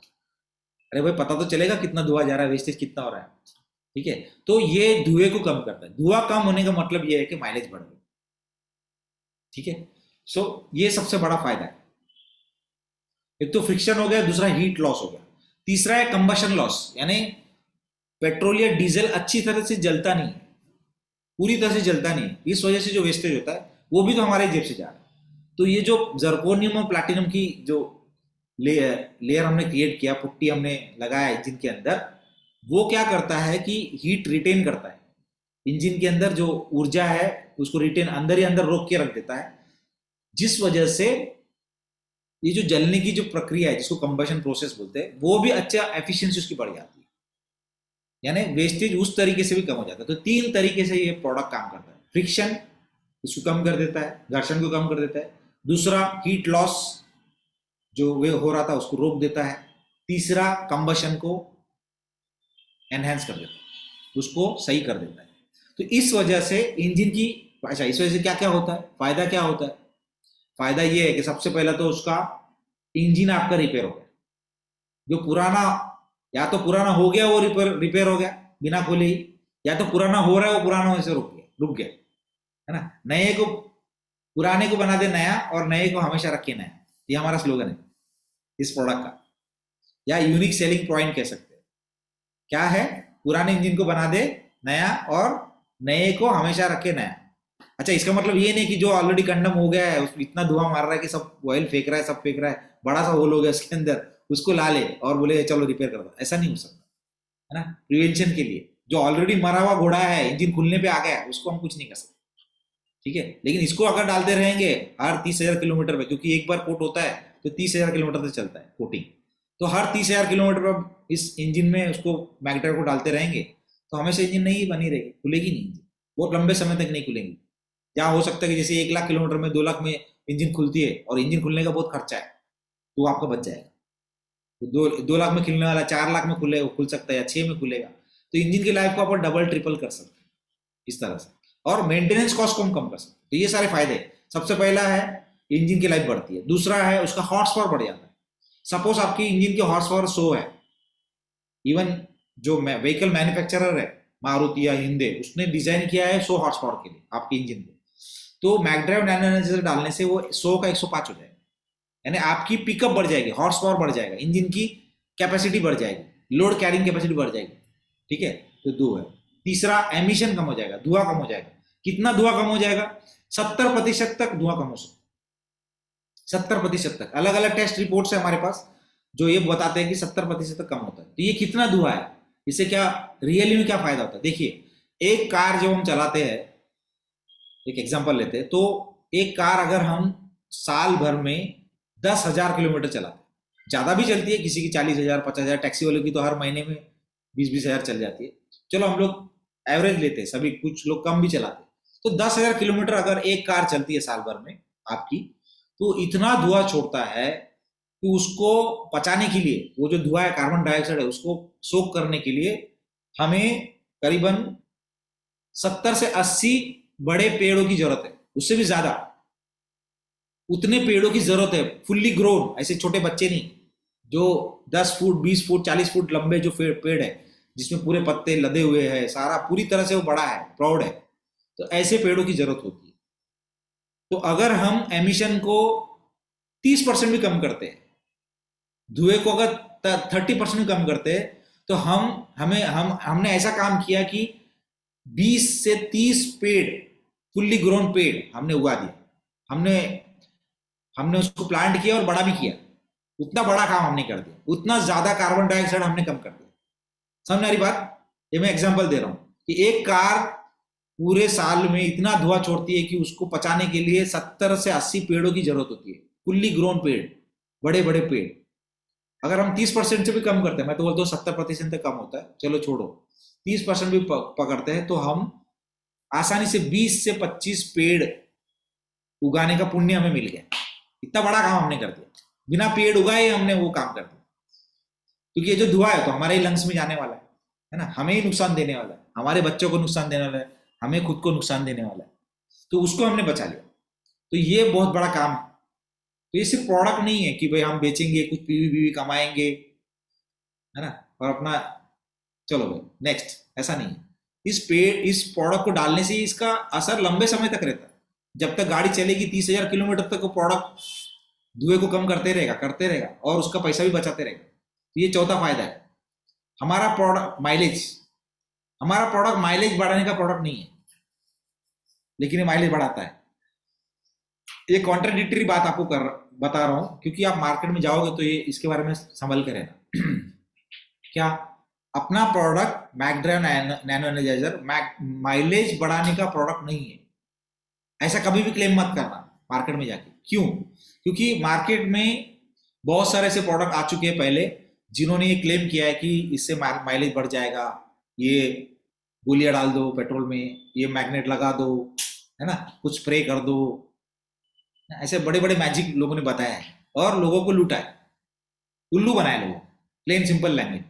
अरे भाई, पता तो चलेगा कितना धुआं जा रहा है, वेस्टेज कितना हो रहा है, ठीक है। तो ये धुएं को कम करता है। धुआं कम होने का मतलब ये है कि माइलेज बढ़ गया, ठीक है। सो ये सबसे बड़ा फायदा है। एक तो फ्रिक्शन हो गया, दूसरा हीट लॉस हो गया, तीसरा है कंबशन लॉस, यानी पेट्रोल या डीजल अच्छी तरह से जलता नहीं, पूरी तरह से जलता नहीं। इस वजह से जो वेस्टेज होता है वो भी तो हमारे जेब से जा रहा है। तो ये जो जर्कोनियम और प्लैटिनम की जो लेयर हमने क्रिएट किया, पुट्टी हमने लगाया इंजन के अंदर, वो क्या करता है कि हीट रिटेन करता है, इंजन के अंदर जो ऊर्जा है उसको रिटेन अंदर ही अंदर रोक के रख देता है, जिस वजह से ये जो जलने की जो प्रक्रिया है, जिसको कंबशन प्रोसेस बोलते हैं, वो भी अच्छा एफिशिएंसी उसकी बढ़ जाती है, यानी वेस्टेज उस तरीके से भी कम हो जाता है। तो 3 तरीके से ये प्रोडक्ट काम करता है। फ्रिक्शन इसको कम कर देता है, घर्षण को कम कर देता है। दूसरा, हीट लॉस जो वे हो रहा था उसको रोक देता है। तीसरा, कंबशन को एनहेंस कर देता है, उसको सही कर देता है। तो इस वजह से इंजन की अच्छा, इस वजह से क्या क्या होता है, फायदा क्या होता है? फायदा ये है कि सबसे पहला तो उसका इंजन आपका रिपेयर हो गया। जो पुराना, या तो पुराना हो गया वो रिपेयर हो गया बिना खोले ही, या तो पुराना हो रहा है वो पुराना होने से रुक गया, है ना। नए को, पुराने को बना दे नया और नए को हमेशा रखे नया, ये हमारा स्लोगन है इस प्रोडक्ट का, या यूनिक सेलिंग पॉइंट कह सकते हैं। क्या है? पुराने इंजन को बना दे नया और नए को हमेशा रखे नया। अच्छा, इसका मतलब ये नहीं कि जो ऑलरेडी कंडम हो गया है, उसमें इतना धुआं मार रहा है कि सब ऑयल फेंक रहा है, सब फेंक रहा है, बड़ा सा होल हो गया उसके अंदर, उसको ला ले और बोले चलो रिपेयर कर दो, ऐसा नहीं हो सकता, है ना। प्रिवेंशन के लिए जो ऑलरेडी मरा हुआ घोड़ा है, इंजन खुलने पे आ गया है, उसको हम कुछ नहीं कर सकते, ठीक है। लेकिन इसको अगर डालते रहेंगे हर 30,000 किलोमीटर पे, क्योंकि एक बार कोट होता है तो 30,000 किलोमीटर तक चलता है कोटिंग, तो हर 30,000 किलोमीटर पर इस इंजन में उसको मैग्नेटाइट को डालते रहेंगे तो हमेशा इंजन नहीं बनी रहेगी, खुलेगी नहीं इंजन, बहुत लंबे समय तक नहीं खुलेंगी। क्या हो सकता है कि जैसे 1 लाख किलोमीटर में 2 लाख में इंजन खुलती है और इंजन खुलने का बहुत खर्चा है, तो आपका बच जाएगा। तो 2 लाख में खुलने वाला 4 लाख में खुल सकता है या 6 में खुलेगा, तो इंजन की लाइफ को आप डबल ट्रिपल कर सकते हैं इस तरह से, और मेंटेनेंस कॉस्ट को हम कम कर सकते हैं। तो ये सारे फायदे, सबसे पहला है इंजन की लाइफ बढ़ती है, दूसरा है उसका हॉर्स पावर बढ़ जाता है। सपोज आपकी इंजन की हॉर्स पावर 100 है, इवन जो व्हीकल मैन्युफैक्चरर है मारुति या हिंदे, उसने डिजाइन किया है 100 हॉर्स पावर के लिए आपके इंजन को, तो मैकड्राइव नैनो एनर्जाइजर डालने से वो 100 का 105 हो जाएगा, यानी आपकी पिकअप बढ़ जाएगी, हॉर्स पावर बढ़ जाएगा, इंजन की कैपेसिटी बढ़ जाएगी, लोड कैरिंग कैपेसिटी बढ़ जाएगी, ठीक है। तो 2 है। तीसरा, एमिशन कम हो जाएगा, धुआं कम हो जाएगा। कितना धुआं कम हो जाएगा? 70% तक धुआं कम हो सकता, 70% तक। अलग अलग टेस्ट रिपोर्ट्स है हमारे पास जो ये बताते हैं कि 70% तक कम होता है। तो ये कितना धुआं है, इससे क्या रियली में क्या फायदा होता है? देखिए, एक कार जब हम चलाते हैं, एक एग्जांपल लेते हैं, तो एक कार अगर हम साल भर में 10,000 किलोमीटर चलाते हैं, ज्यादा भी चलती है, किसी की 40,000 50,000, टैक्सी वालों की तो हर महीने में 20,000 चल जाती है, चलो हम लोग एवरेज लेते हैं, सभी कुछ लोग कम भी चलाते हैं, तो 10,000 किलोमीटर अगर एक कार चलती है साल भर में आपकी, तो इतना धुआं छोड़ता है कि उसको पचाने के लिए, वो जो धुआं है कार्बन डाइऑक्साइड है, उसको सोख करने के लिए हमें करीबन 70 से 80 बड़े पेड़ों की जरूरत है, उससे भी ज्यादा, उतने पेड़ों की जरूरत है, फुल्ली ग्रोन, ऐसे छोटे बच्चे नहीं, जो 10 फुट 20 फुट 40 फुट लंबे जो पेड़ है, जिसमें पूरे पत्ते लदे हुए हैं, सारा पूरी तरह से वो बड़ा है, प्रौढ़ है, तो ऐसे पेड़ों की जरूरत होती है। तो अगर हम एमिशन को 30% भी कम करते हैं, धुएं को अगर 30% भी कम करते हैं, तो हमने ऐसा काम किया कि 20 से 30 पेड़, फुल्ली ग्रोन पेड़ हमने उगा दिया, हमने उसको प्लांट किया और बड़ा भी किया, उतना बड़ा काम हमने कर दिया, उतना ज्यादा कार्बन डाइऑक्साइड हमने कम कर दिया। समझ आ रही बात? ये मैं एग्जांपल दे रहा हूं कि एक कार पूरे साल में इतना धुआं छोड़ती है कि उसको पचाने के लिए 70 से 80 पेड़ों की जरूरत होती है, फुल्ली ग्रोन पेड़, बड़े बड़े पेड़। अगर हम 30% से भी कम करते हैं, मैं तो बोलता हूँ 70% तक कम होता है, चलो छोड़ो, 30% भी पकड़ते हैं, तो हम आसानी से 20 से 25 पेड़ उगाने का पुण्य हमें मिल गया। इतना बड़ा काम हमने कर दिया, बिना पेड़ उगाए हमने वो काम कर दिया, क्योंकि ये जो धुआं है तो हमारे ही लंग्स में जाने वाला है ना, हमें ही नुकसान देने वाला है, हमारे बच्चों को नुकसान देने वाला है, हमें खुद को नुकसान देने वाला है, तो उसको हमने बचा लिया। तो ये बहुत बड़ा काम है। तो ये सिर्फ प्रोडक्ट नहीं है कि भाई हम बेचेंगे, कुछ पीवी कमाएंगे, है ना, और अपना चलो भाई नेक्स्ट, ऐसा नहीं है। इस प्रोडक्ट को डालने से इसका असर लंबे समय तक रहता है, जब तक गाड़ी चलेगी 30,000 किलोमीटर तक वो प्रोडक्ट धुएं को कम करते रहेगा और उसका पैसा भी बचाते रहेगा। तो ये चौथा फायदा है। हमारा प्रोडक्ट माइलेज बढ़ाने का प्रोडक्ट नहीं है, लेकिन ये माइलेज बढ़ाता है। ये कॉन्ट्राडिक्टरी बात आपको बता रहा हूं, क्योंकि आप मार्केट में जाओगे तो ये इसके बारे में संभल कर रहना। क्या अपना प्रोडक्ट मैकड्राइव नैनो एनर्जाइजर माइलेज बढ़ाने का प्रोडक्ट नहीं है, ऐसा कभी भी क्लेम मत करना मार्केट में जाके। क्यों? क्योंकि मार्केट में बहुत सारे ऐसे प्रोडक्ट आ चुके हैं पहले, जिन्होंने ये क्लेम किया है कि इससे माइलेज बढ़ जाएगा, ये गोलियां डाल दो पेट्रोल में, ये मैग्नेट लगा दो, है ना, कुछ स्प्रे कर दो, ऐसे बड़े बड़े मैजिक लोगों ने बताया है और लोगों को लूटा है, उल्लू बनाया लोगों, प्लेन सिंपल लैंग्वेज।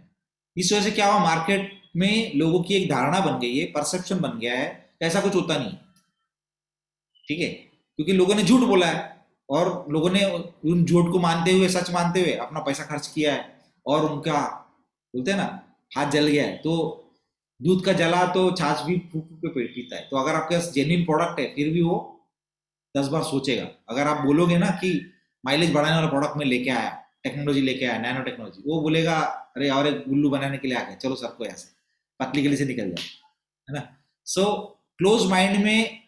इस वजह से क्या हुआ, मार्केट में लोगों की एक धारणा बन गई है, परसेप्शन बन गया है, ऐसा कुछ होता नहीं। ठीक है, क्योंकि लोगों ने झूठ बोला है और लोगों ने उन झूठ को मानते हुए, सच मानते हुए अपना पैसा खर्च किया है और उनका बोलते हैं ना हाथ जल गया है। तो दूध का जला तो छाछ भी फूक फूक के पीता है। तो अगर आपके पास जेन्युइन प्रोडक्ट है फिर भी वो 10 बार सोचेगा। अगर आप बोलोगे ना कि माइलेज बढ़ाने वाला प्रोडक्ट में लेके आया, टेक्नोलॉजी लेके आया, नैनो टेक्नोलॉजी, वो बोलेगा अरे और एक गुल्लू बनाने के लिए आ गया, चलो सर को ऐसे पतली गली से निकल जाए, है ना। सो क्लोज माइंड में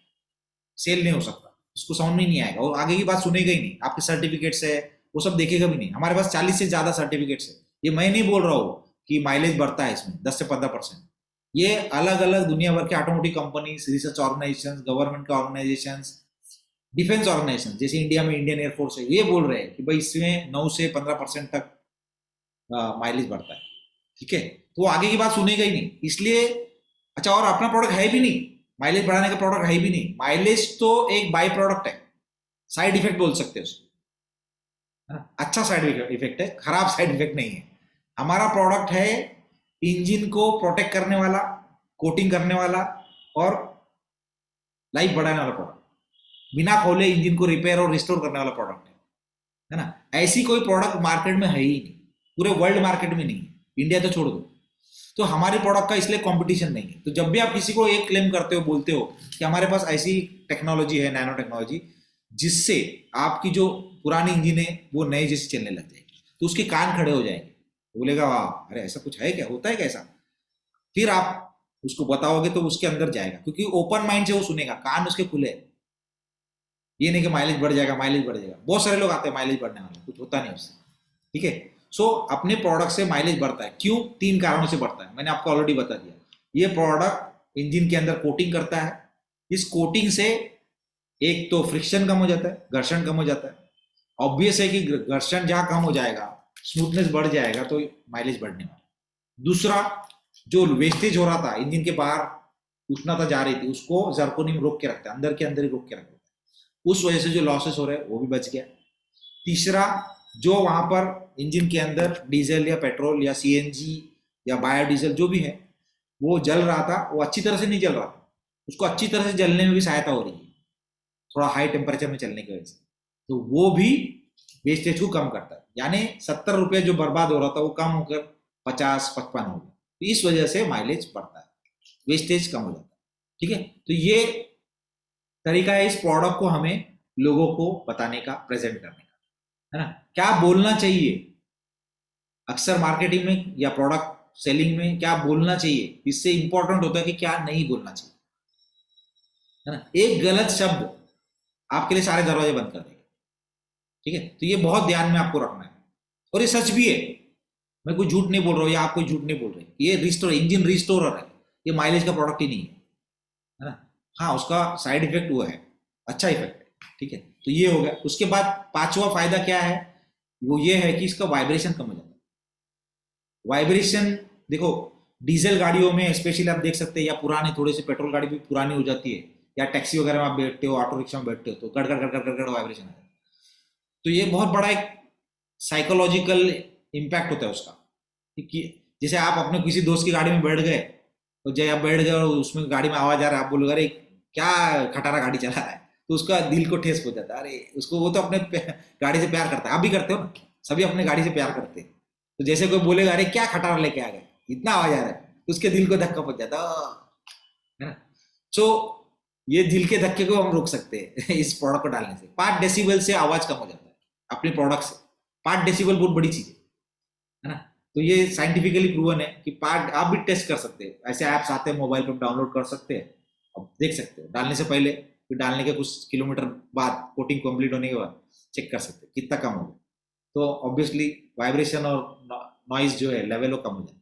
सेल नहीं हो सकता, उसको समझ में नहीं आएगा और आगे की बात सुनेगा ही नहीं। आपके सर्टिफिकेट्स है वो सब देखेगा भी नहीं। हमारे पास 40 से ज्यादा सर्टिफिकेट्स है। ये मैं नहीं बोल रहा हूँ कि माइलेज बढ़ता है इसमें 10 से 15%। ये अलग अलग दुनिया भर के automotive companies, research organisation, government के ऑर्गेनाइजेशन, डिफेंस ऑर्गेनाइजेशन जैसे इंडिया में इंडियन एयरफोर्स है, ये बोल रहे हैं कि भाई इसमें 9 से 15% तक माइलेज बढ़ता है। ठीक है, तो आगे की बात सुनेगा ही नहीं। इसलिए अच्छा, और अपना प्रोडक्ट है भी नहीं, माइलेज बढ़ाने का प्रोडक्ट है भी नहीं। माइलेज तो एक बाई प्रोडक्ट है, साइड इफेक्ट बोल सकते हैं उसको, है ना। अच्छा साइड इफेक्ट है, खराब साइड इफेक्ट नहीं है। हमारा प्रोडक्ट है इंजन को प्रोटेक्ट करने वाला, कोटिंग करने वाला और लाइफ बढ़ाने वाला प्रोडक्ट। बिना खोले इंजन को रिपेयर और रिस्टोर करने वाला प्रोडक्ट है ना। ऐसी कोई प्रोडक्ट मार्केट में है ही नहीं, पूरे वर्ल्ड मार्केट में नहीं है, इंडिया तो छोड़ दो। तो हमारे प्रोडक्ट का इसलिए कंपटीशन नहीं है। तो जब भी आप किसी को एक क्लेम करते हो, बोलते हो कि हमारे पास ऐसी टेक्नोलॉजी है, नैनो टेक्नोलॉजी, जिससे आपकी जो पुरानी इंजन है वो नए जैसी चलने लग जाएगी, तो उसके कान खड़े हो जाएंगे। बोलेगा वाह, अरे ऐसा कुछ है क्या, होता है कैसा। फिर आप उसको बताओगे तो उसके अंदर जाएगा, क्योंकि ओपन माइंड से वो सुनेगा, कान उसके खुले। ये नहीं कि माइलेज बढ़ जाएगा, माइलेज बढ़ जाएगा। बहुत सारे लोग आते हैं माइलेज बढ़ने वाले, कुछ होता नहीं उससे। ठीक है, सो अपने प्रोडक्ट से माइलेज बढ़ता है। क्यों? 3 कारणों से बढ़ता है, मैंने आपको ऑलरेडी बता दिया। ये प्रोडक्ट इंजन के अंदर कोटिंग करता है। इस कोटिंग से एक तो फ्रिक्शन कम हो जाता है, घर्षण कम हो जाता है। ऑब्वियस है कि घर्षण जहां कम हो जाएगा, स्मूथनेस बढ़ जाएगा, तो माइलेज बढ़ने वाला। दूसरा, जो वेस्टेज हो रहा था इंजन के बाहर, उष्णता जा रही थी, उसको जर्कोनियम रोक के रखता है, अंदर के अंदर ही रोक के रखता है। उस वजह से जो लॉसेस हो रहे हैं वो भी बच गया। तीसरा, जो वहां पर इंजन के अंदर डीजल या पेट्रोल या सीएनजी या बायोडीजल जो भी है वो जल रहा था, वो अच्छी तरह से नहीं जल रहा था, उसको अच्छी तरह से जलने में भी सहायता हो रही है, थोड़ा हाई टेम्परेचर में चलने की वजह से। तो वो भी वेस्टेज को कम करता है। यानी 70 रुपये जो बर्बाद हो रहा था वो कम होकर 50-55 हो गया। तो इस वजह से माइलेज बढ़ता है, वेस्टेज कम हो जाता है। ठीक है, तो ये तरीका है इस प्रोडक्ट को हमें लोगों को बताने का, प्रेजेंट करने का, है ना। क्या बोलना चाहिए अक्सर मार्केटिंग में या प्रोडक्ट सेलिंग में, क्या बोलना चाहिए, इससे इंपॉर्टेंट होता है कि क्या नहीं बोलना चाहिए, है ना। एक गलत शब्द आपके लिए सारे दरवाजे बंद कर देगा। ठीक है, तो ये बहुत ध्यान में आपको रखना है। और ये सच भी है, मैं कोई झूठ नहीं बोल रहा हूँ या आप कोई झूठ नहीं बोल रहे। ये रिस्टोर, इंजन रिस्टोरर है, ये माइलेज का प्रोडक्ट ही नहीं है ना। हाँ, उसका साइड इफेक्ट वो है, अच्छा इफेक्ट है। ठीक है, तो ये हो गया। उसके बाद 5वां फायदा क्या है, वो ये है कि इसका वाइब्रेशन कम हो जाता है। वाइब्रेशन देखो, डीजल गाड़ियों में स्पेशली आप देख सकते हैं, या पुराने थोड़े से पेट्रोल गाड़ी भी पुरानी हो जाती है, या टैक्सी वगैरह में आप बैठते हो, ऑटो रिक्शा में बैठते हो, तो गड़ गड़ गड़ गड़ गड़ वाइब्रेशन आता है। तो ये बहुत बड़ा एक साइकोलॉजिकल इम्पैक्ट होता है उसका, कि जैसे आप अपने किसी दोस्त की गाड़ी में बैठ गए, तो जब आप बैठ गए और उसमें गाड़ी में आवाज आ रहा है, आप बोलोगे अरे क्या खटारा गाड़ी चला रहा है, तो उसका दिल को ठेस पहुंच जाता है। अरे उसको, वो तो अपने गाड़ी से प्यार करता है। आप भी करते हो ना, सभी अपने गाड़ी से प्यार करते हैं। तो जैसे कोई बोलेगा अरे क्या खटारा लेके आ गए, इतना आवाज आ रहा है, तो उसके दिल को धक्का पहुंच जाता है ना। सो ये दिल के धक्के को हम रोक सकते हैं इस प्रोडक्ट को डालने से। 5 डेसिबल से आवाज कम हो जाता है अपने प्रोडक्ट से। 5 डेसिबल बहुत बड़ी चीज है ना। तो ये साइंटिफिकली प्रूवन है कि 5, आप भी टेस्ट कर सकते हैं। ऐसे ऐप्स आते हैं, मोबाइल पर डाउनलोड कर सकते हैं, अब देख सकते हो डालने से पहले, फिर डालने के कुछ किलोमीटर बाद, कोटिंग कंप्लीट होने के बाद चेक कर सकते हैं कितना कम होगा। तो ऑब्वियसली वाइब्रेशन और नॉइज जो है लेवल वो कम हो जाता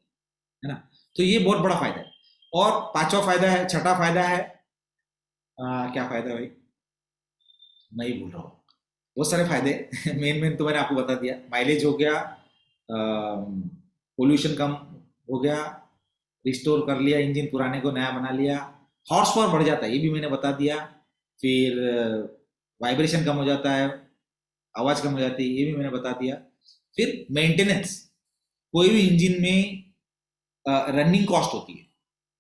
है ना। तो ये बहुत बड़ा फायदा है। और 5वां फायदा है, 6ठा फायदा है, क्या फायदा भाई, मैं ही भूल रहा हूँ, बहुत सारे फायदे मेन तो मैंने आपको बता दिया। माइलेज हो गया, पोल्यूशन कम हो गया, रिस्टोर कर लिया इंजन, पुराने को नया बना लिया, हॉर्स पावर बढ़ जाता है, ये भी मैंने बता दिया। फिर वाइब्रेशन कम हो जाता है, आवाज कम हो जाती है, ये भी मैंने बता दिया। फिर मेंटेनेंस, कोई भी इंजन में रनिंग कॉस्ट होती है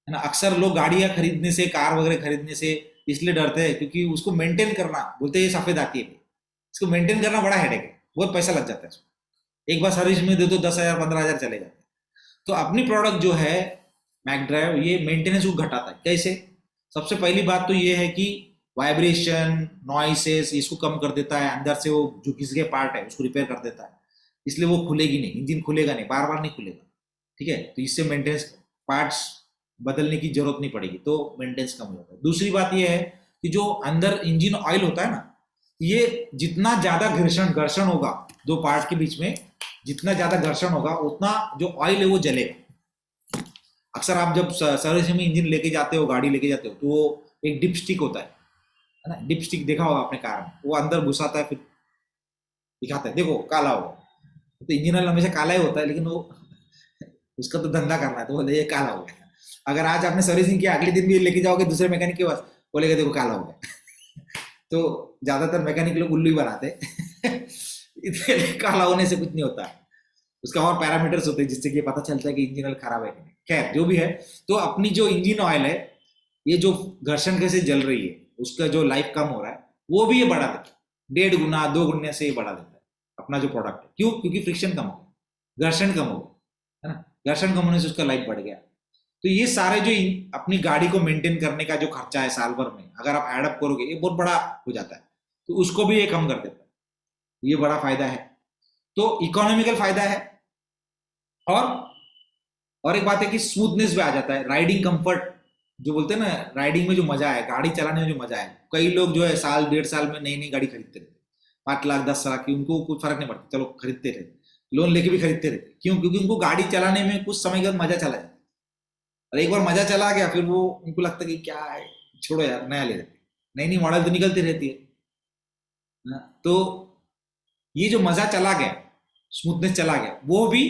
ना। अक्सर लोग गाड़ियां खरीदने से, कार वगैरह खरीदने से इसलिए डरते हैं क्योंकि उसको मेंटेन करना, बोलते हैं ये सफेद आती है, इसको मेंटेन करना बड़ा हेडेक है, बहुत पैसा लग जाता है उसको। एक बार सर्विस में दे दो 10,000 15,000 चले जाते हैं। तो अपनी प्रोडक्ट जो है मैक ड्राइव, ये मेंटेनेंस को घटाता है। कैसे? सबसे पहली बात तो ये है कि वाइब्रेशन, नॉइसेस इसको कम कर देता है, अंदर से वो जो घिस गए पार्ट है उसको रिपेयर कर देता है, इसलिए वो खुलेगी नहीं, इंजन खुलेगा नहीं, बार बार नहीं खुलेगा। ठीक है, तो इससे मेंटेनेंस पार्ट्स बदलने की जरूरत नहीं पड़ेगी, तो मेंटेनेंस कम हो जाता है। दूसरी बात ये है कि जो अंदर इंजन ऑयल होता है ना, ये जितना ज्यादा घर्षण होगा दो पार्ट के बीच में, जितना ज्यादा घर्षण होगा उतना जो ऑयल है वो जलेगा। अक्सर आप जब सर्विस में इंजन लेके जाते हो, गाड़ी लेके जाते हो, तो वो एक डिप स्टिक होता है ना, डिप स्टिक देखा होगा आपने कार में, वो अंदर घुसाता है फिर दिखाता है, देखो काला होगा। तो इंजन ऑयल हमेशा काला ही होता है, लेकिन वो उसका तो धंधा करना है, तो बोले ये काला हो गया। अगर आज आपने सर्विसिंग किया, अगले दिन भी लेके जाओगे दूसरे मैकेनिक के पास, बोलेगा देखो काला हो गया। तो ज्यादातर मैकेनिक लोग उल्लू ही बनाते इसलिए काला होने से कुछ नहीं होता, उसका और पैरामीटर्स होते हैं जिससे कि पता चलता है कि इंजन ऑयल खराब है कि नहीं। खैर जो भी है, तो अपनी जो इंजन ऑयल है, ये जो घर्षण कैसे जल रही है, उसका जो लाइफ कम हो रहा है, वो भी ये बढ़ा देता है, 1.5 गुना 2 गुने से ये बढ़ा देता है अपना जो प्रोडक्ट है। क्यों? क्योंकि फ्रिक्शन कम हो गया, घर्षण कम हो गया, है ना, घर्षण कम होने से उसका लाइफ बढ़ गया। तो ये सारे जो अपनी गाड़ी को मेंटेन करने का जो खर्चा है साल भर में, अगर आप एडअप करोगे, ये बहुत बड़ा हो जाता है, तो उसको भी ये कम कर देता है, ये बड़ा फायदा है। तो इकोनॉमिकल फायदा है, और एक बात है कि स्मूथनेस भी आ जाता है, राइडिंग कंफर्ट जो बोलते हैं ना, राइडिंग में जो मजा है, गाड़ी चलाने में जो मजा है। कई लोग जो है साल 1.5 साल में नई नई गाड़ी खरीदते रहते, 5 लाख 10 लाख की, उनको कुछ फर्क नहीं पड़ता, चलो खरीदते रहते, लोन लेके भी खरीदते रहते। क्यों? क्योंकि उनको गाड़ी चलाने में कुछ समय के बाद मजा चला जाता है, और एक बार मजा चला गया फिर वो उनको लगता है कि क्या है, छोड़ो यार, नया ले लेते, नई नई मॉडल तो निकलती रहती है। तो ये जो मजा चला गया, स्मूथनेस चला गया, वो भी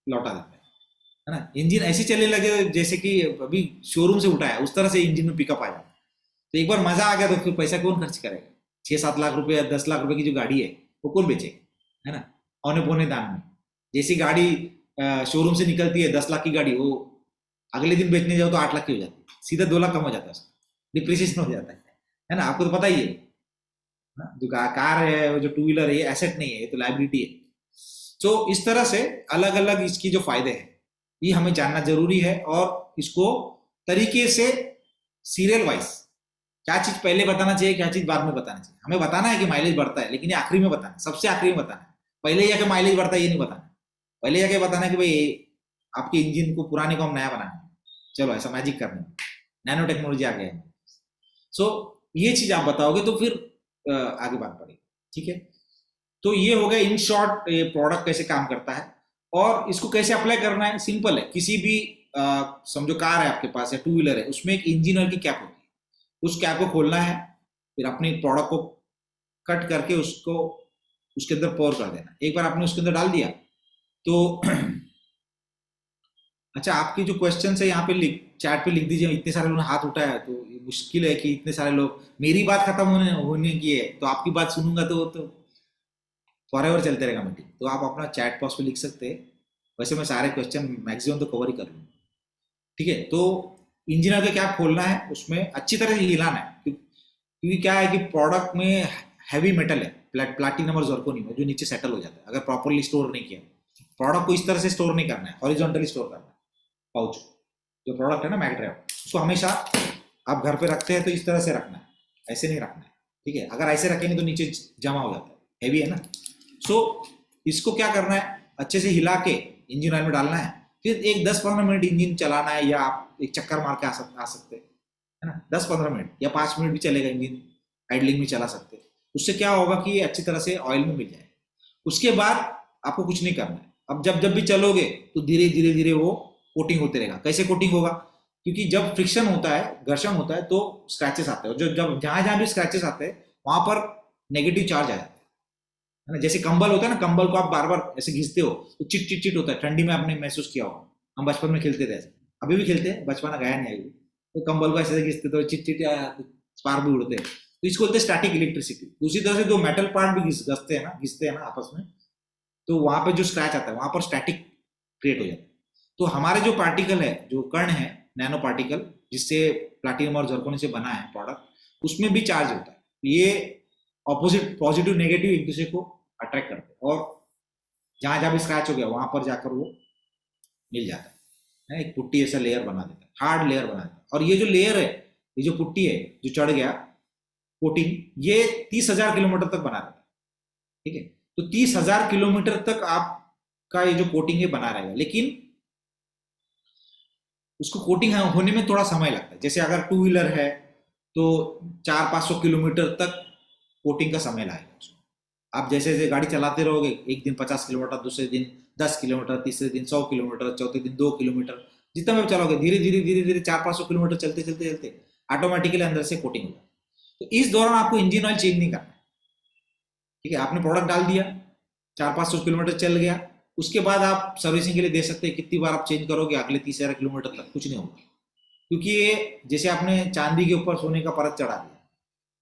लौटा देता है ना। इंजन ऐसे चलने लगे जैसे कि अभी शोरूम से उठाया, उस तरह से इंजन में पिकअप आ जाता है। तो एक बार मजा आ गया तो फिर पैसा कौन खर्च करेगा? 6-7 लाख रुपए, 10 लाख रुपए की जो गाड़ी है वो कौन बेचेगा, है ना, औने पौने दाम में। जैसी गाड़ी शोरूम से निकलती है 10 लाख की गाड़ी, वो अगले दिन बेचने जाओ तो 8 लाख की हो जाती है, सीधा 2 लाख कम हो जाता है, उसका डिप्रिसिएशन हो जाता है ना। आपको तो पता ही है, जो कार है, वो जो 2 व्हीलर है, ये एसेट नहीं है, ये तो लायबिलिटी है। तो इस तरह से अलग अलग इसकी जो फायदे हैं, ये हमें जानना जरूरी है, और इसको तरीके से सीरियल वाइज, क्या चीज पहले बताना चाहिए, क्या चीज बाद में बताना चाहिए। हमें बताना है कि माइलेज बढ़ता है, लेकिन ये आखिरी में बताना है, सबसे आखिरी में बताना है। पहले जाके माइलेज बढ़ता है ये नहीं बताना, पहले जाके बताना है कि भाई आपके इंजन को, पुराने को हम नया बनाना है, चलो ऐसा मैजिक करना है, नैनो टेक्नोलॉजी आ गया है। सो ये चीज आप बताओगे तो फिर आगे बात बढ़ेगी। ठीक है, तो ये हो गया इन शॉर्ट ये प्रोडक्ट कैसे काम करता है, और इसको कैसे अप्लाई करना है। सिंपल है, किसी भी समझो कार है आपके पास या 2 व्हीलर है, उसमें एक इंजन ऑयल की कैप होती है, उस कैप को खोलना है, फिर अपने प्रोडक्ट को कट करके उसको उसके अंदर पोर कर देना। एक बार आपने उसके अंदर डाल दिया तो अच्छा, आपकी जो क्वेश्चन है यहाँ पे चैट पे लिख दीजिए। इतने सारे लोगों ने हाथ उठाया है, तो ये मुश्किल है कि इतने सारे लोग, मेरी बात खत्म होने की है, तो आपकी बात सुनूंगा तो फॉरएवर चलते रहेगा मीटिंग। तो आप अपना चैट बॉक्स पे लिख सकते हैं, वैसे मैं सारे क्वेश्चन मैक्सिमम तो कवर ही कर लूँगा। ठीक है, तो इंजन का कैप खोलना है, उसमें अच्छी तरह से हिलाना है, क्योंकि क्या है कि प्रोडक्ट में हैवी मेटल है, प्लैटिनम और जर्कोनियम है, जो नीचे सेटल हो जाता है अगर प्रॉपरली स्टोर नहीं किया। प्रोडक्ट को इस तरह से स्टोर नहीं करना है, हॉरिजॉन्टली स्टोर करना है। पाउच जो प्रोडक्ट है ना मैक ड्राइव, उसको हमेशा आप घर पे रखते हैं तो इस तरह से रखना है, ऐसे नहीं रखना है। ठीक है, अगर ऐसे रखेंगे तो नीचे जमा हो जाता है, हैवी है ना। सो इसको क्या करना है, अच्छे से हिला के इंजन ऑयल में डालना है, फिर एक 10-15 मिनट इंजन चलाना है, या आप एक चक्कर मार के आ सकते हैं, है ना। 10-15 मिनट या 5 मिनट भी चलेगा, इंजन आइडलिंग में चला सकते हैं। उससे क्या होगा कि ये अच्छी तरह से ऑयल में मिल जाए। उसके बाद आपको कुछ नहीं करना है। अब जब भी चलोगे तो धीरे धीरे वो कोटिंग होते रहेगा। कैसे कोटिंग होगा? क्योंकि जब फ्रिक्शन होता है, घर्षण होता है, तो स्क्रैचेस आते हैं, और जब जहां भी स्क्रैचेस आते हैं वहां पर नेगेटिव चार्ज आ जाता है ना। जैसे कंबल होता है ना, कंबल को आप बार बार ऐसे घिसते हो तो चिट चिट चिट होता है। ठंडी में आपने महसूस किया होगा, हम बचपन में खेलते थे ऐसे, अभी भी खेलते हैं, बचपन गया नहीं अभी, तो कंबल को ऐसे घिसते तो चिट चिट या स्पार्क भी उड़ते हैं, तो इसको बोलते हैं स्टैटिक इलेक्ट्रिसिटी। दूसरी तरह से जो मेटल पार्ट भी घिसते हैं ना आपस में, तो वहां पर जो स्क्रैच आता है वहां पर स्टैटिक क्रिएट हो जाता है। तो हमारे जो पार्टिकल है, जो कण है, नैनो पार्टिकल, जिससे प्लैटिनम और जर्कोनियम से बना है प्रोडक्ट, उसमें भी चार्ज होता है। ये ऑपोजिट पॉजिटिव नेगेटिव एक दूसरे को अट्रैक्ट करते हैं और जहां जहां भी स्क्रैच हो गया वहां पर जाकर वो मिल जाता है। एक पुट्टी ऐसा लेयर बना देता है, हार्ड लेयर बना देता है। और ये जो लेयर है, ये जो पुट्टी है जो चढ़ गया कोटिंग, ये 30,000 किलोमीटर तक बना रहता है। ठीक है, तो 30,000 किलोमीटर तक आपका ये जो कोटिंग है बना रहेगा, लेकिन उसको कोटिंग होने में थोड़ा समय लगता है। जैसे अगर 2 व्हीलर है तो 400-500 किलोमीटर तक कोटिंग का समय लगेगा उसको। आप जैसे जैसे गाड़ी चलाते रहोगे, एक दिन 50 किलोमीटर, दूसरे दिन 10 किलोमीटर, तीसरे दिन 100 किलोमीटर, चौथे दिन 2 किलोमीटर, जितना भी चलोगे धीरे धीरे 400-500 किलोमीटर चलते चलते ऑटोमेटिकली अंदर से कोटिंग होगा। तो इस दौरान आपको इंजन ऑयल चेंज नहीं करना है। ठीक है, आपने प्रोडक्ट डाल दिया, 400-500 किलोमीटर चल गया, उसके बाद आप सर्विसिंग के लिए दे सकते हैं। कितनी बार आप चेंज करोगे अगले 30,000 किलोमीटर तक, कुछ नहीं होगा, क्योंकि ये जैसे आपने चांदी के ऊपर सोने का परत चढ़ा दिया,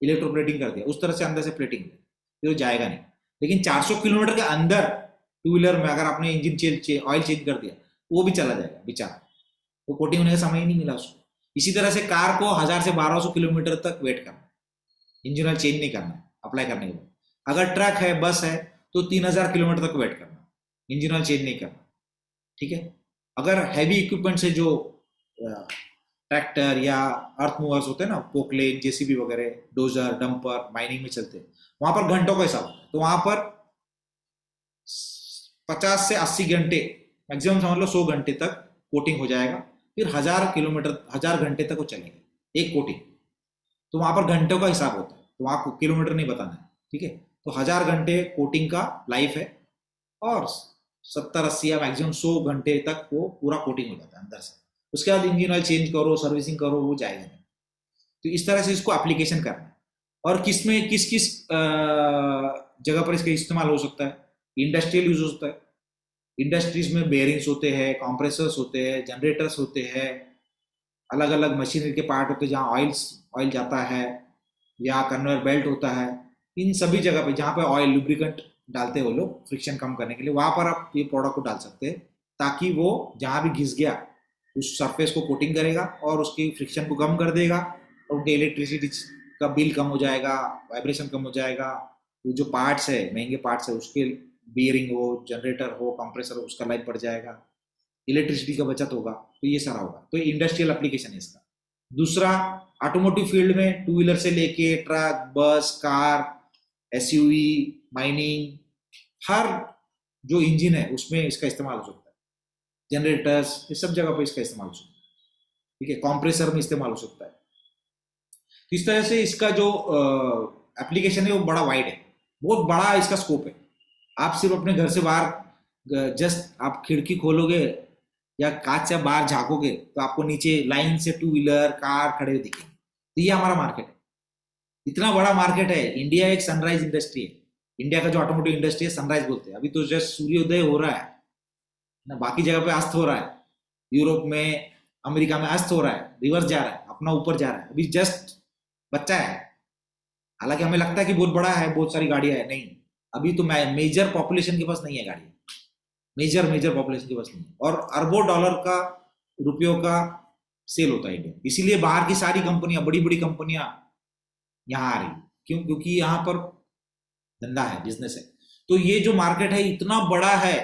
इलेक्ट्रोप्लेटिंग कर दिया, उस तरह से अंदर से प्लेटिंग तो जाएगा नहीं। लेकिन 400 किलोमीटर के अंदर 2 व्हीलर में अगर आपने इंजन ऑयल चेंज कर दिया, वो भी चला जाएगा बेचारा, वो कोटिंग होने का समय ही नहीं मिला उसको। इसी तरह से कार को 1000 से 1200 किलोमीटर तक वेट करना, इंजन ऑयल चेंज नहीं करना है अप्लाई करने के बाद। अगर ट्रक है, बस है, तो 3000 किलोमीटर तक वेट करना, इंजन ऑयल चेंज नहीं करना। ठीक है, अगर हैवी इक्विपमेंट से जो ट्रैक्टर या अर्थ मूवर्स होते हैं ना, पोकलेन, जेसीबी वगैरह, डोजर, डंपर, माइनिंग में चलते हैं, वहां पर घंटों का हिसाब होता है। तो वहां पर 50 से 80 घंटे, मैक्सिमम समझ लो 100 घंटे तक कोटिंग हो जाएगा। फिर 1000 घंटे तक वो चलेगा एक कोटिंग। तो वहां पर घंटों का हिसाब होता है, तो वहां किलोमीटर नहीं बताना है। ठीक है, तो 1000 घंटे कोटिंग का लाइफ है और 70-80 या मैक्सिमम 100 घंटे तक वो पूरा कोटिंग हो जाता है अंदर से। उसके बाद इंजन ऑयल चेंज करो, सर्विसिंग करो, वो जाएगा नहीं। तो इस तरह से इसको एप्लीकेशन करना है। और किस जगह पर इसका इस्तेमाल हो सकता है? इंडस्ट्रियल यूज हो सकता है। इंडस्ट्रीज में बेयरिंग्स होते हैं, कंप्रेसर्स होते हैं, जनरेटर्स होते हैं, अलग अलग मशीनरी के पार्ट होते हैं जहाँ ऑयल जाता है, या कन्वेयर बेल्ट होता है। इन सभी जगह पे जहाँ पे ऑयल लुब्रिकेंट डालते हैं वो लोग फ्रिक्शन कम करने के लिए, वहां पर आप ये प्रोडक्ट को डाल सकते हैं, ताकि वो जहाँ भी घिस गया उस सरफेस को कोटिंग करेगा और उसकी फ्रिक्शन को कम कर देगा, और उनके इलेक्ट्रिसिटी का बिल कम हो जाएगा, वाइब्रेशन कम हो जाएगा। वो जो पार्ट्स है, महंगे पार्ट्स है, उसके बियरिंग हो, जनरेटर हो, कंप्रेसर हो, उसका लाइफ बढ़ जाएगा, इलेक्ट्रिसिटी का बचत होगा। तो ये सारा होगा। तो इंडस्ट्रियल एप्लीकेशन है इसका। दूसरा, ऑटोमोटिव फील्ड में 2 व्हीलर से लेके ट्रक, बस, कार, एसयूवी, माइनिंग, हर जो इंजन है उसमें इसका इस्तेमाल हो सकता है। जनरेटर्स, ये सब जगह पे इसका इस्तेमाल हो सकता है। ठीक है, कंप्रेसर में इस्तेमाल हो सकता है। तो इस तरह से इसका जो एप्लीकेशन है वो बड़ा वाइड है, बहुत बड़ा इसका स्कोप है। आप सिर्फ अपने घर से बाहर जस्ट आप खिड़की खोलोगे या कांच से बाहर झांकोगे तो आपको नीचे लाइन से 2 व्हीलर, कार खड़े हुए दिखेंगे। तो ये हमारा मार्केट है, इतना बड़ा मार्केट है। इंडिया एक सनराइज इंडस्ट्री है। इंडिया का जो ऑटोमोटिव इंडस्ट्री है सनराइज बोलते हैं। अभी तो जस्ट सूर्योदय हो रहा है ना, बाकी जगह पे अस्त हो रहा है। यूरोप में, अमेरिका में अस्त हो रहा है, रिवर्स जा रहा है, अपना ऊपर जा रहा है। अभी जस्ट बच्चा है। हालांकि हमें लगता है कि बहुत बड़ा है, बहुत सारी गाड़ियां है, नहीं, अभी तो मेजर पॉपुलेशन के पास नहीं है गाड़ी, मेजर पॉपुलेशन के पास नहीं है। और अरबों डॉलर का, रुपयों का सेल होता है इंडिया। इसीलिए बाहर की सारी कंपनियां, बड़ी बड़ी कंपनियां यहाँ आ रही। क्यों? क्योंकि यहाँ पर धंधा है, बिजनेस है। तो ये जो मार्केट है इतना बड़ा है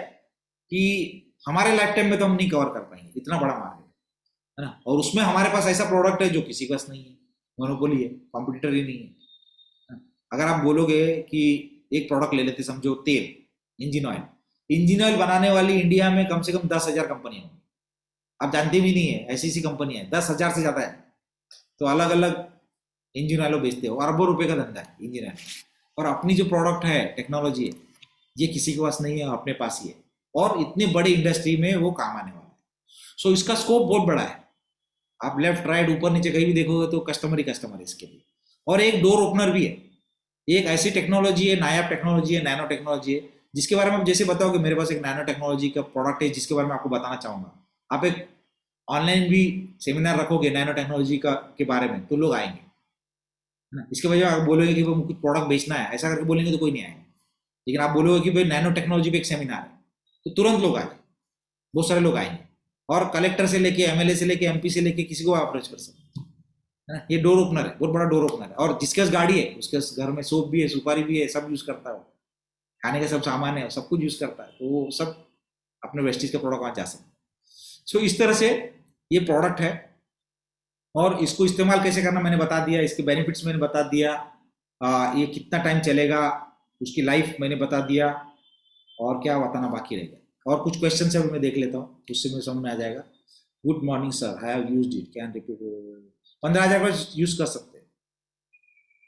कि हमारे लाइफ टाइम में तो हम नहीं कवर कर पाएंगे, इतना बड़ा मार्केट है ना। और उसमें हमारे पास ऐसा प्रोडक्ट है जो किसी के पास नहीं है, मोनोपोली है, कॉम्पिटिटर ही नहीं है। अगर आप बोलोगे कि एक प्रोडक्ट ले लेते, समझो तेल, इंजन ऑयल बनाने वाली इंडिया में कम से कम 10,000 कंपनियां होंगी। आप जानते भी नहीं है, ऐसी कंपनी है 10,000 से ज्यादा है। तो अलग अलग इंजन ऑयल बेचते हो, अरबों रुपए का धंधा है इंजन ऑयल। और अपनी जो प्रोडक्ट है, टेक्नोलॉजी है, ये किसी के पास नहीं है, अपने पास ही है। और इतने बड़े इंडस्ट्री में वो काम आने वाला है। सो इसका स्कोप बहुत बड़ा है। आप लेफ्ट राइट ऊपर नीचे कहीं भी देखोगे तो कस्टमर ही कस्टमर है इसके लिए। और एक डोर ओपनर भी है। एक ऐसी टेक्नोलॉजी है, नायाब टेक्नोलॉजी है, नैनो टेक्नोलॉजी है, जिसके बारे में आप जैसे बताओगे, मेरे पास एक नैनो टेक्नोलॉजी का प्रोडक्ट है जिसके बारे में आपको बताना चाहूंगा। आप एक ऑनलाइन भी सेमिनार रखोगे नैनो टेक्नोलॉजी का के बारे में, तो लोग आएंगे, है ना। इसके वजह आप बोलोगे कि वो कुछ प्रोडक्ट बेचना है, ऐसा करके बोलेंगे तो कोई नहीं आएगा। लेकिन आप बोलोगे कि भाई नैनो टेक्नोलॉजी पे एक सेमिनार है, तो तुरंत लोग आएंगे, बहुत सारे लोग आएंगे। और कलेक्टर से लेके, एमएलए से लेके, एमपी से लेके किसी को अप्रोच कर सकते हैं। है ना। ये डोर ओपनर है, बहुत बड़ा डोर ओपनर है। और जिसके पास गाड़ी है उसके पास घर में सोप भी है, सुपारी भी है, सब यूज करता है, खाने का सब सामान है, सब कुछ यूज करता है, तो वो सब अपने वेस्टीज का प्रोडक्ट वहां जा सकते हैं। सो इस तरह से ये प्रोडक्ट है, और इसको इस्तेमाल कैसे करना मैंने बता दिया, इसके बेनिफिट्स मैंने बता दिया, ये कितना टाइम चलेगा, उसकी लाइफ मैंने बता दिया, और क्या बताना बाकी रहेगा। और कुछ क्वेश्चन है मैं देख लेता हूँ, उससे मुझे समझ में आ जाएगा। Good morning sir, I have used it, can repeat. 15,000 का यूज कर सकते हैं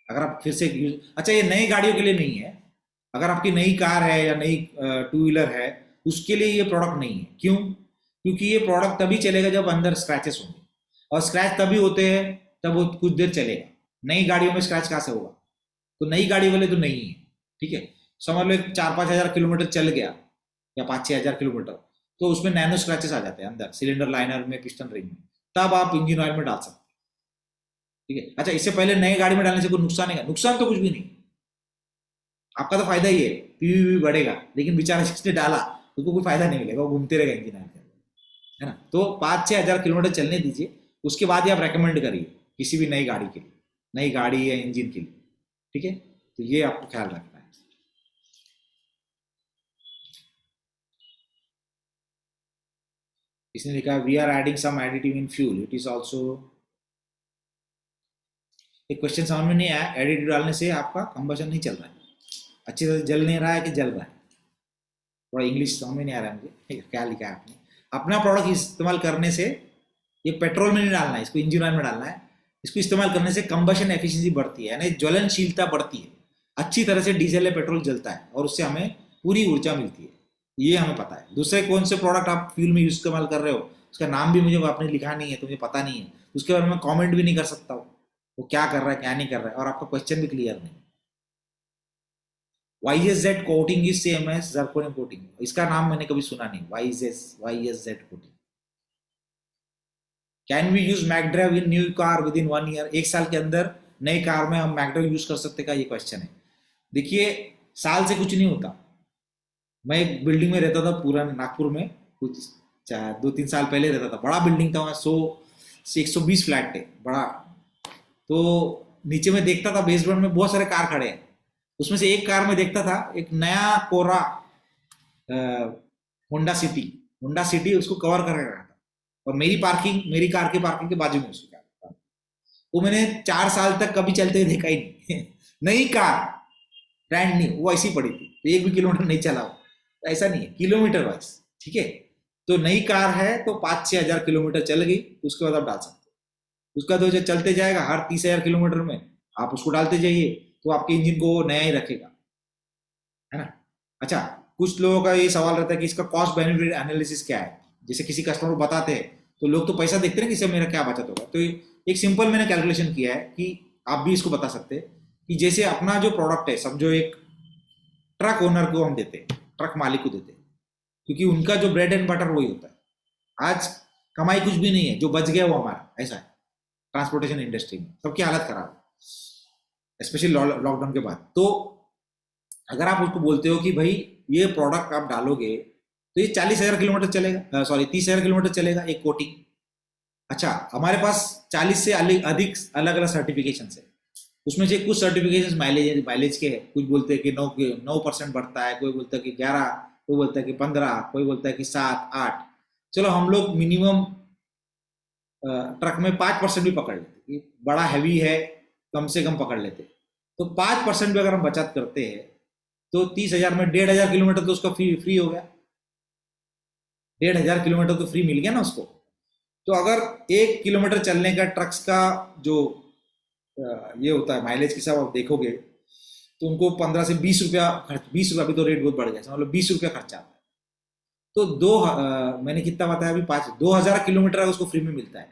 अगर आप फिर से यूज। अच्छा, ये नई गाड़ियों के लिए नहीं है, अगर आपकी नई कार है या नई टू व्हीलर है उसके लिए ये प्रोडक्ट नहीं है। क्यों? क्योंकि ये प्रोडक्ट तभी चलेगा जब अंदर स्क्रैचेस होंगे, और स्क्रैच तभी होते हैं तब वो कुछ देर चलेगा। नई गाड़ियों में स्क्रैच कहाँ से होगा? तो नई गाड़ी वाले तो नहीं है, ठीक है। समझ लो 4-5 हज़ार किलोमीटर चल गया या 5-6 हज़ार किलोमीटर, तो उसमें नैनो स्क्रैचेस आ जाते हैं अंदर सिलेंडर लाइनर में, पिस्टन रिंग में, तब आप इंजन ऑयल में डाल सकते हैं, ठीक है। अच्छा, इससे पहले नई गाड़ी में डालने से कोई नुकसान है? नुकसान तो कुछ भी नहीं, आपका तो फायदा ही है, पीवी बढ़ेगा, लेकिन बेचारा जिसने डाला उसको कोई फायदा नहीं मिलेगा, वो घूमते रहेगा इंजन ऑयल, है ना। तो 5-6 हज़ार किलोमीटर चलने दीजिए, उसके बाद ही आप रेकमेंड करिए किसी भी नई गाड़ी के लिए, नई गाड़ी या इंजन के लिए, ठीक है। तो ये आपको ख्याल रखना है। इसने लिखा we are adding some additive in fuel, it is also. एक क्वेश्चन समझ में नहीं आया, एडिटिव डालने से आपका कंबशन नहीं चल रहा है, अच्छी तरह जल नहीं रहा है कि जल रहा है? थोड़ा इंग्लिश समझ में नहीं आ रहा है मुझे, क्या लिखा है आपने। अपना प्रोडक्ट इस्तेमाल करने से, ये पेट्रोल में नहीं डालना है, इसको इंजन ऑयल में डालना है। इसको इस्तेमाल करने से कंबशन एफिशिएंसी बढ़ती है, यानी ज्वलनशीलता बढ़ती है, अच्छी तरह से डीजल या पेट्रोल जलता है, और उससे हमें पूरी ऊर्जा मिलती है, ये हमें पता है। दूसरे कौन से प्रोडक्ट आप फ्यूल में इस्तेमाल कर रहे हो उसका नाम भी मुझे आपने लिखा नहीं है, तो मुझे पता नहीं है, उसके बारे में कॉमेंट भी नहीं कर सकता हूँ, वो क्या कर रहा है क्या नहीं कर रहा है, और आपका क्वेश्चन भी क्लियर नहीं। YSZ coating is same as zirconium coating, इसका नाम मैंने कभी सुना नहीं, YSZ coating. Can we use macdrive in new car with in 1 year? 1 साल के अंदर नई कार में हम मैकडराइव यूज कर सकते का, ये क्वेश्चन है। देखिए, साल से कुछ नहीं होता। मैं एक बिल्डिंग में रहता था पूरा नागपुर में, कुछ 2-3 साल पहले रहता था, बड़ा बिल्डिंग था वहाँ, 100 से 120 फ्लैट थे, बड़ा। तो नीचे में देखता था बेसमेंट में बहुत सारे कार खड़े हैं, उसमें से एक कार में देखता था एक नया कोरा होंडा सिटी उसको कवर कर रखा था, और मेरी कार की पार्किंग के बाजू में उसकी कार। वो मैंने 4 साल तक कभी चलते हुए देखा ही नहीं। नई कार, ब्रांड न्यू, वो ऐसी पड़ी थी, तो 1 भी किलोमीटर नहीं चला हो, ऐसा नहीं है, किलोमीटर वाइज, ठीक है। तो नई कार है तो 5-6 हज़ार किलोमीटर चल गई, उसके बाद आप डाल सकते हो। उसका तो जो चलते जाएगा, हर 30 हज़ार किलोमीटर में आप उसको डालते जाइए, तो आपके इंजन को नया ही रखेगा, है ना। अच्छा, कुछ लोगों का ये सवाल रहता है कि इसका कॉस्ट बेनिफिट एनालिसिस क्या है। जैसे किसी कस्टमर को बताते हैं तो लोग तो पैसा देखते हैं कि इससे मेरा क्या बचत होगा। तो एक सिंपल मैंने कैलकुलेशन किया है कि आप भी इसको बता सकते हैं कि जैसे अपना जो प्रोडक्ट है, समझो एक ट्रक ओनर को हम देते हैं, ट्रक मालिक को देते हैं, क्योंकि उनका जो ब्रेड एंड बटर वही होता है। आज कमाई कुछ भी नहीं है, जो बच गया वो हमारा, ऐसा है ट्रांसपोर्टेशन इंडस्ट्री में, सबकी हालत खराब है, स्पेशली लॉकडाउन के बाद। तो अगर आप उसको बोलते हो कि भाई ये प्रोडक्ट आप डालोगे तो ये 40,000 किलोमीटर चलेगा, 30,000 किलोमीटर चलेगा एक कोटिंग। अच्छा, हमारे पास 40 से अधिक अलग अलग सर्टिफिकेशन है, उसमें से कुछ सर्टिफिकेशन माइलेज के हैं, कुछ बोलते हैं कि 9% बढ़ता है, कोई बोलता है कि 11, कोई बोलता है कि 15, कोई बोलता है कि 7, 8। चलो हम लोग मिनिमम ट्रक में 5% भी पकड़ लेते, बड़ा हैवी है कम से कम पकड़ लेते, तो 5% भी अगर हम बचत करते हैं तो 30,000 में 1,500 किलोमीटर तो उसका फ्री हो गया। 1,500 किलोमीटर तो फ्री मिल गया ना उसको। तो अगर 1 किलोमीटर चलने का ट्रक्स का जो ये होता है माइलेज के हिसाब आप देखोगे तो उनको 15 से 20 रुपया खर्च, 20 रुपया, अभी तो रेट बहुत बढ़ गया, मतलब 20 रुपया खर्चा आता है। तो मैंने कितना बताया अभी, 2,000 किलोमीटर है उसको फ्री में मिलता है,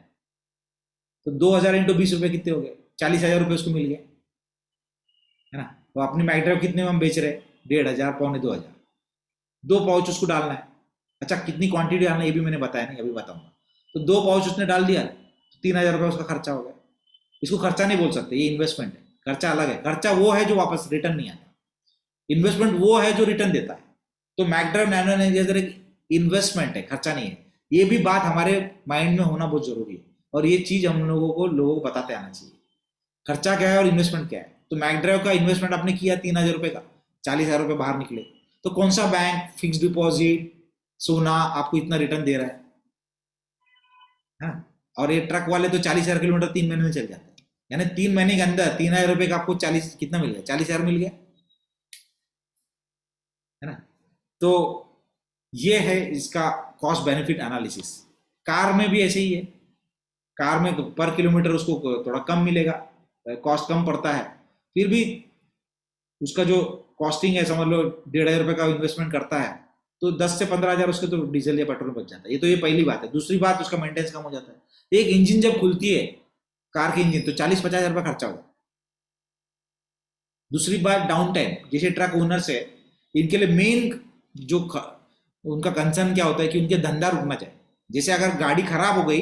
तो 2,000 × 20 रुपये कितने हो गए? 40,000 रुपये उसको मिल गए, है ना। तो अपनी मैकडराइव कितने में हम बेच रहे हैं? 1,500, 2,500। 2 पाउच उसको डालना है। अच्छा, कितनी क्वांटिटी डालना है ये भी मैंने बताया नहीं, अभी बताऊंगा। तो 2 पाउच उसने डाल दिया, तो 3,000 रुपये उसका खर्चा हो गया। इसको खर्चा नहीं बोल सकते, ये इन्वेस्टमेंट है, खर्चा अलग है। खर्चा वो है जो वापस रिटर्न नहीं आता, इन्वेस्टमेंट वो है जो रिटर्न देता है। तो मैकडराइव नैनो एनर्जाइजर एक इन्वेस्टमेंट है, खर्चा नहीं है। ये भी बात हमारे माइंड में होना बहुत जरूरी है, और ये चीज हम लोगों को बताते आना चाहिए, खर्चा क्या है और इन्वेस्टमेंट क्या है। तो मैकड्राइव का इन्वेस्टमेंट आपने किया 3,000 रुपए का, 40,000 रुपए बाहर निकले, तो कौन सा बैंक, फिक्स डिपॉजिट, सोना आपको इतना रिटर्न दे रहा है? हाँ? और ये ट्रक वाले तो 40,000 किलोमीटर 3 महीने में चल जाते हैं, यानी 3 महीने के अंदर 3,000 रुपए का आपको 40 कितना मिल गया, 40,000 मिल गया, है ना। तो ये है इसका कॉस्ट बेनिफिट एनालिसिस। कार में भी ऐसे ही है, कार में पर किलोमीटर उसको थोड़ा कम मिलेगा, कॉस्ट कम पड़ता है, फिर भी उसका जो कॉस्टिंग है समझ लो 1,500 रुपए का इन्वेस्टमेंट करता है, तो 10 से 15,000 उसके तो डीजल या पेट्रोल बच जाता है। ये पहली बात है। दूसरी बात, उसका मेंटेनेंस कम हो जाता है। एक इंजन जब खुलती है, कार की इंजन, तो 40-50,000 रुपये खर्चा होगा। दूसरी बात, डाउन टाइम, जैसे ट्रक ओनर्स है, इनके लिए मेन जो उनका कंसर्न क्या होता है कि उनके धंधा रुकना चाहिए। जैसे अगर गाड़ी खराब हो गई,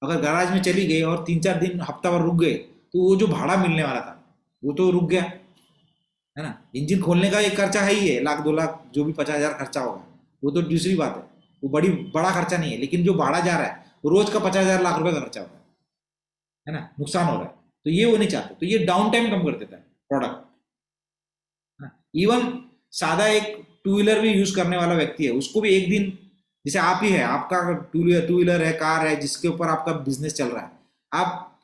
अगर गैराज में चली गई और 3-4 दिन हफ्ता भर रुक गए, तो वो जो भाड़ा मिलने वाला था वो तो रुक गया, है ना। इंजन खोलने का एक खर्चा है ही है, 1,00,000 2 लाख जो भी 50,000 खर्चा होगा, वो तो दूसरी बात है, वो बड़ा खर्चा नहीं है। लेकिन जो भाड़ा जा रहा है वो रोज का 50,000 लाख रुपए का खर्चा होगा, है ना, नुकसान हो रहा है। तो ये वो नहीं चाहते, तो ये डाउन टाइम कम कर देता है प्रोडक्ट। इवन सादा एक 2 व्हीलर भी यूज करने वाला व्यक्ति है, उसको भी एक दिन, जैसे आप ही है, आपका 2 व्हीलर है, कार है, जिसके ऊपर आपका बिजनेस चल रहा है, आप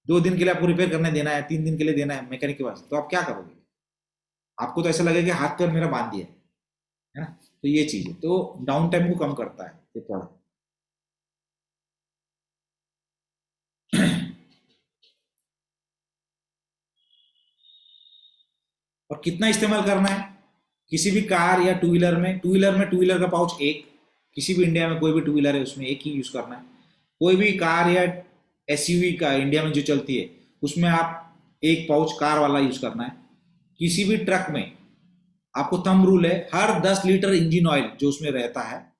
2 दिन के लिए आपको रिपेयर करने देना है, 3 दिन के लिए देना है मैकेनिक के पास, तो आप क्या करोगे? आपको तो ऐसा लगेगा कि हाथ पर मेरा बांध दिया है ना। तो ये चीज है, तो डाउन टाइम को कम करता है ये प्रोडक्ट। और कितना इस्तेमाल करना है किसी भी कार या 2 व्हीलर में? 2 व्हीलर का पाउच एक, किसी भी इंडिया में कोई भी 2 व्हीलर है उसमें एक ही यूज करना है। कोई भी कार या एसयूवी का इंडिया में जो चलती है उसमें आप एक पाउच कार वाला यूज करना है। किसी भी ट्रक में आपको थंब रूल है, हर 10 लीटर इंजन ऑयल जो उसमें रहता है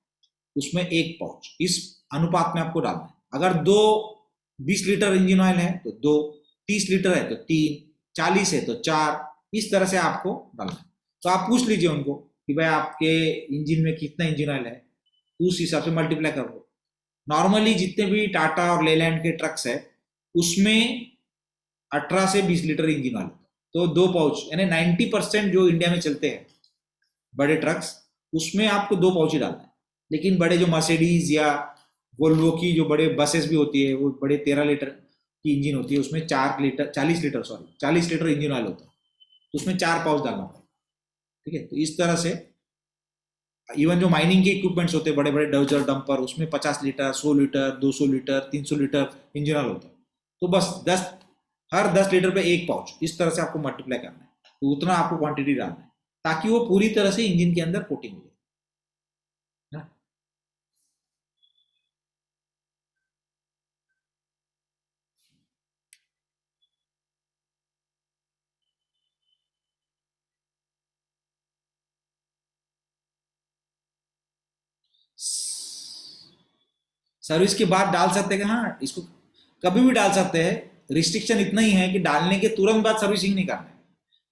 उसमें एक पाउच, इस अनुपात में आपको डालना है। अगर 20 लीटर इंजन ऑयल है तो 2, 30 लीटर है तो 3, 40 है तो 4, इस तरह से आपको डालना है। तो आप पूछ लीजिए उनको कि भाई आपके इंजन में कितना इंजन ऑयल है, उस हिसाब से मल्टीप्लाई कर लो। नॉर्मली जितने भी टाटा और लेलैंड के ट्रक्स है उसमें 18 से 20 लीटर इंजन ऑयल, तो 2 पाउच, यानी 90% जो इंडिया में चलते हैं बड़े ट्रक्स, उसमें आपको 2 पाउच ही डालना है। लेकिन बड़े जो मर्सिडीज या वोल्वो की जो बड़े बसेस भी होती है, वो बड़े 13 लीटर की इंजन होती है, उसमें 40 लीटर इंजन ऑयल होता है, तो उसमें 4 पाउच डालना पड़ता है। ठीक है, तो इस तरह से इवन जो माइनिंग के इक्विपमेंट्स होते हैं, बड़े बड़े डोजर, डंपर, उसमें 50 litre, 100 litre, 200 litre, 300 litre engine oil होता है। तो बस हर 10 लीटर पे एक पाउच, इस तरह से आपको मल्टीप्लाई करना है, तो उतना आपको क्वांटिटी डालना है ताकि वो पूरी तरह से इंजन के अंदर कोटिंग हो जाए। सर्विस के बाद डाल सकते हैं, हाँ, इसको कभी भी डाल सकते हैं। रिस्ट्रिक्शन इतना ही है कि डालने के तुरंत बाद सर्विसिंग नहीं करना है।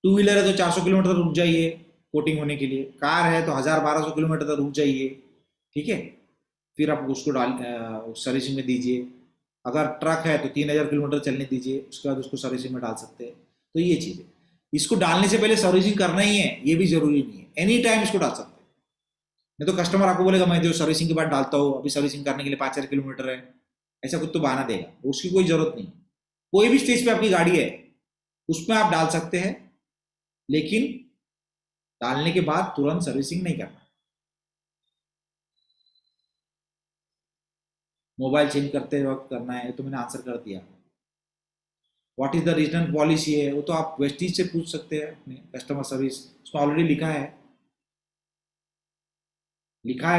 2 व्हीलर है तो 400 किलोमीटर रुक जाइए कोटिंग होने के लिए, कार है तो 1000-1200 किलोमीटर तक रुक जाइए, ठीक है, फिर आप उसको सर्विसिंग में दीजिए। अगर ट्रक है तो 3000 किलोमीटर चलने दीजिए, उसके बाद उसको सर्विसिंग में डाल सकते हैं। तो ये चीज़ है, इसको डालने से पहले सर्विसिंग करना ही है ये भी जरूरी नहीं है, एनी टाइम इसको डाल सकते हैं। नहीं तो कस्टमर आपको बोलेगा मैं जो सर्विसिंग के बाद डालता हूँ, अभी सर्विसिंग करने के लिए 5000 किलोमीटर है, ऐसा कुछ तो बहाना देगा, उसकी कोई जरूरत नहीं। कोई भी स्टेज पे आपकी गाड़ी है उसमें आप डाल सकते हैं, लेकिन डालने के बाद तुरंत सर्विसिंग नहीं करना। मोबाइल चेंज करते वक्त करना है, तो मैंने आंसर कर दिया। What is the return policy है, वो तो आप वेस्टीज से पूछ सकते हैं अपने कस्टमर सर्विस, उसमें ऑलरेडी लिखा है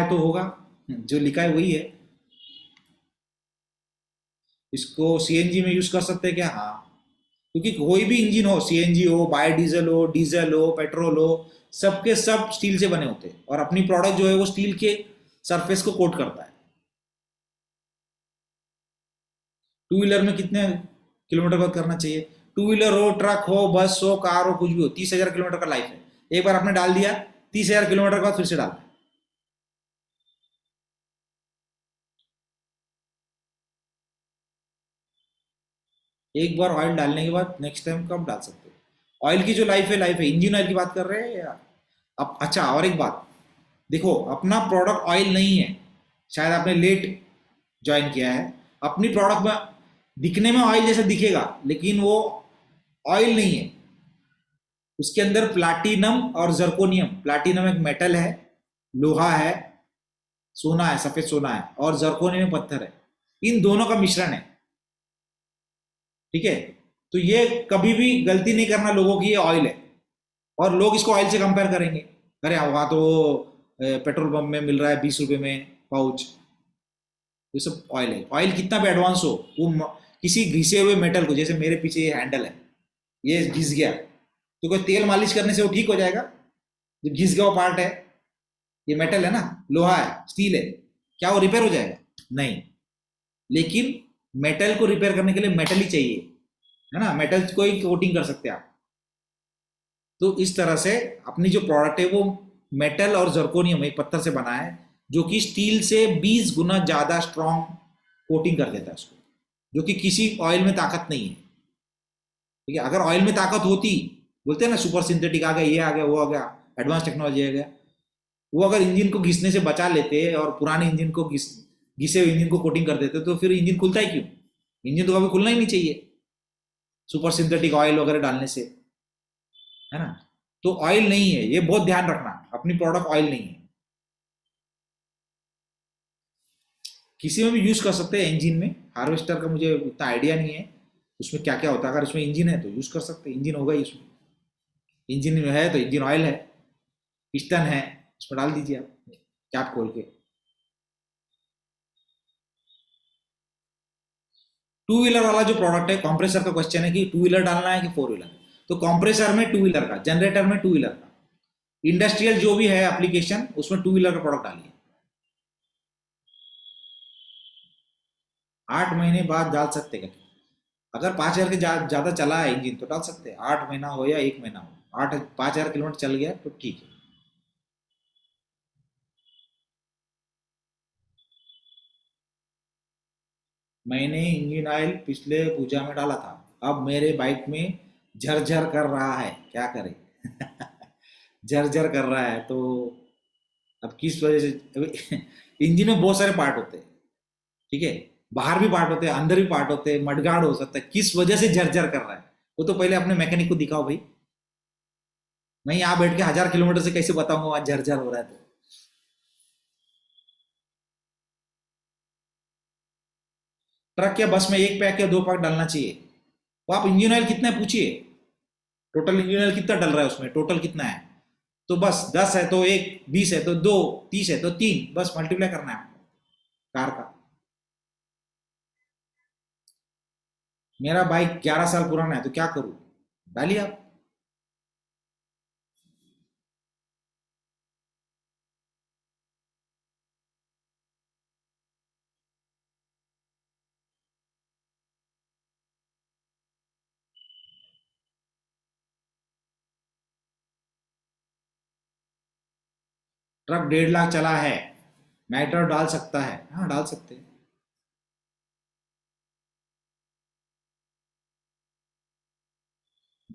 तो होगा, जो लिखा है वही है। इसको सीएनजी में यूज कर सकते हैं क्या? हाँ, क्योंकि कोई भी इंजन हो, सीएनजी हो, बायोडीजल हो, डीजल हो, पेट्रोल हो, सबके सब स्टील से बने होते हैं और अपनी प्रोडक्ट जो है वो स्टील के सरफेस को कोट करता है। 2 व्हीलर में कितने किलोमीटर बाद करना चाहिए? 2 व्हीलर हो, ट्रक हो, बस हो, कार हो, कुछ भी हो, 30,000 किलोमीटर का लाइफ है। एक बार आपने डाल दिया, 30,000 किलोमीटर के बाद फिर से डालना है। एक बार ऑयल डालने के बाद नेक्स्ट टाइम कब डाल सकते हो? ऑयल की जो लाइफ है, इंजन ऑयल की बात कर रहे हैं या अब? अच्छा, और एक बात देखो, अपना प्रोडक्ट ऑयल नहीं है, शायद आपने लेट ज्वाइन किया है। अपनी प्रोडक्ट में दिखने में ऑयल जैसा दिखेगा, लेकिन वो ऑयल नहीं है। उसके अंदर प्लैटिनम और जर्कोनियम, प्लैटिनम एक मेटल है, लोहा है, सोना है, सफेद सोना है, और जर्कोनियम पत्थर है, इन दोनों का मिश्रण है। ठीक है, तो ये कभी भी गलती नहीं करना लोगों की, ये ऑयल है, और लोग इसको ऑयल से कंपेयर करेंगे, अरे वहां तो पेट्रोल पंप में मिल रहा है 20 रुपए में पाउच, ये सब ऑयल है। ऑयल कितना भी एडवांस हो, वो किसी घिसे हुए मेटल को, जैसे मेरे पीछे ये हैंडल है, ये घिस गया, तो कोई तेल मालिश करने से वो ठीक हो जाएगा? जो घिस गया वो पार्ट है, ये मेटल है ना, लोहा है, स्टील है, क्या वो रिपेयर हो जाएगा? नहीं। लेकिन मेटल को रिपेयर करने के लिए मेटल ही चाहिए, है ना, मेटल को ही कोटिंग कर सकते हैं आप। तो इस तरह से अपनी जो प्रोडक्ट है वो मेटल और जर्कोनियम, एक पत्थर से बना है, जो कि स्टील से 20 गुना ज्यादा स्ट्रॉन्ग कोटिंग कर देता है उसको, जो कि किसी ऑयल में ताकत नहीं है। ठीक है, अगर ऑयल में ताकत होती, बोलते हैं ना सुपर सिंथेटिक आ गया, ये आ गया, वो आ गया, एडवांस टेक्नोलॉजी आ गया, वो अगर इंजन को घिसने से बचा लेते और पुराने इंजन को घिसे हुए इंजन को कोटिंग कर देते, तो फिर इंजन खुलता ही क्यों? इंजन तो कभी खुलना ही नहीं चाहिए सुपर सिंथेटिक ऑयल वगैरह डालने से, है ना। तो ऑयल नहीं है, ये बहुत ध्यान रखना, अपनी प्रोडक्ट ऑयल नहीं है। किसी में भी यूज कर सकते हैं इंजन में। हार्वेस्टर का मुझे इतना आइडिया नहीं है उसमें क्या क्या होता है, अगर उसमें इंजन है तो यूज कर सकते हैं, इंजन होगा ही उसमें, इंजन में है तो इंजन ऑयल है, पिस्टन है, उसमें डाल दीजिए आप कैप खोल के। टू व्हीलर वाला जो प्रोडक्ट है, कंप्रेसर का क्वेश्चन है कि टू व्हीलर डालना है कि फोर व्हीलर, तो कंप्रेसर में टू व्हीलर का, जनरेटर में टू व्हीलर का, इंडस्ट्रियल जो भी है एप्लीकेशन उसमें टू व्हीलर का प्रोडक्ट डालिए। 8 महीने बाद डाल सकते हैं, अगर 5,000 के ज्यादा चला है इंजन तो डाल सकते हैं, 8 महीना हो या 1 महीना हो, 5,000 किलोमीटर चल गया तो ठीक है। मैंने इंजन ऑयल पिछले पूजा में डाला था, अब मेरे बाइक में झरझर कर रहा है, क्या करें? झरझर कर रहा है, तो अब किस वजह से? इंजन में बहुत सारे पार्ट होते हैं, ठीक है, बाहर भी पार्ट होते हैं, अंदर भी पार्ट होते हैं, मडगाड़ हो सकता है, किस वजह से झरझर कर रहा है वो तो पहले अपने मैकेनिक को दिखाओ भाई। मैं यहाँ बैठ के 1000 किलोमीटर से कैसे बताऊंगा वहां झरझर हो रहा है? तो ट्रक या बस में 1 पैक या 2 पैक डालना चाहिए। वो आप इंजन ऑयल कितना है पूछिए, टोटल इंजन ऑयल कितना डल रहा है उसमें, टोटल कितना है, तो बस 10 है तो 1, 20 है तो 2, 30 है तो 3, बस मल्टीप्लाई करना है आपको कार का। मेरा बाइक 11 साल पुराना है तो क्या करूं, डालिए आप। ट्रक 1.5 लाख चला है, मैटर डाल सकता है? हाँ डाल सकते हैं।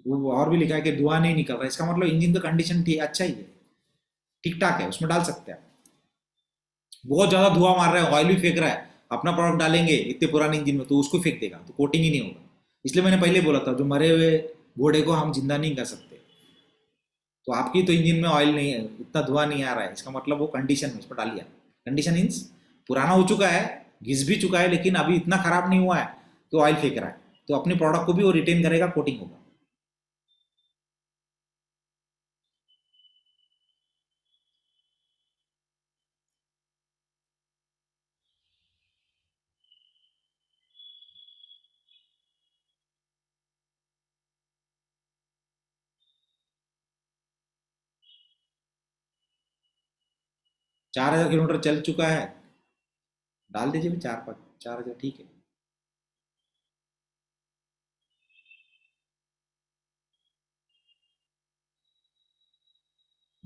वो और भी लिखा है कि धुआं नहीं निकल रहा, इसका मतलब इंजन का कंडीशन ठीक, अच्छा ही है, ठीक ठाक है, उसमें डाल सकते हैं। बहुत ज्यादा धुआं मार रहा है, ऑयल भी फेंक रहा है, अपना प्रोडक्ट डालेंगे इतने पुराने इंजन में तो उसको फेंक देगा, तो कोटिंग ही नहीं होगा। इसलिए मैंने पहले बोला था, जो मरे हुए घोड़े को हम जिंदा नहीं कर सकते। तो आपकी तो इंजन में ऑयल नहीं है, इतना धुआं नहीं आ रहा है, इसका मतलब वो कंडीशन में, इस पर डालिए। कंडीशन मीन्स पुराना हो चुका है, घिस भी चुका है, लेकिन अभी इतना खराब नहीं हुआ है तो ऑयल फेंक रहा है, तो अपने प्रोडक्ट को भी वो रिटेन करेगा, कोटिंग होगा। चार 4,000 किलोमीटर चल चुका है, डाल दीजिए भी 4,000, ठीक है।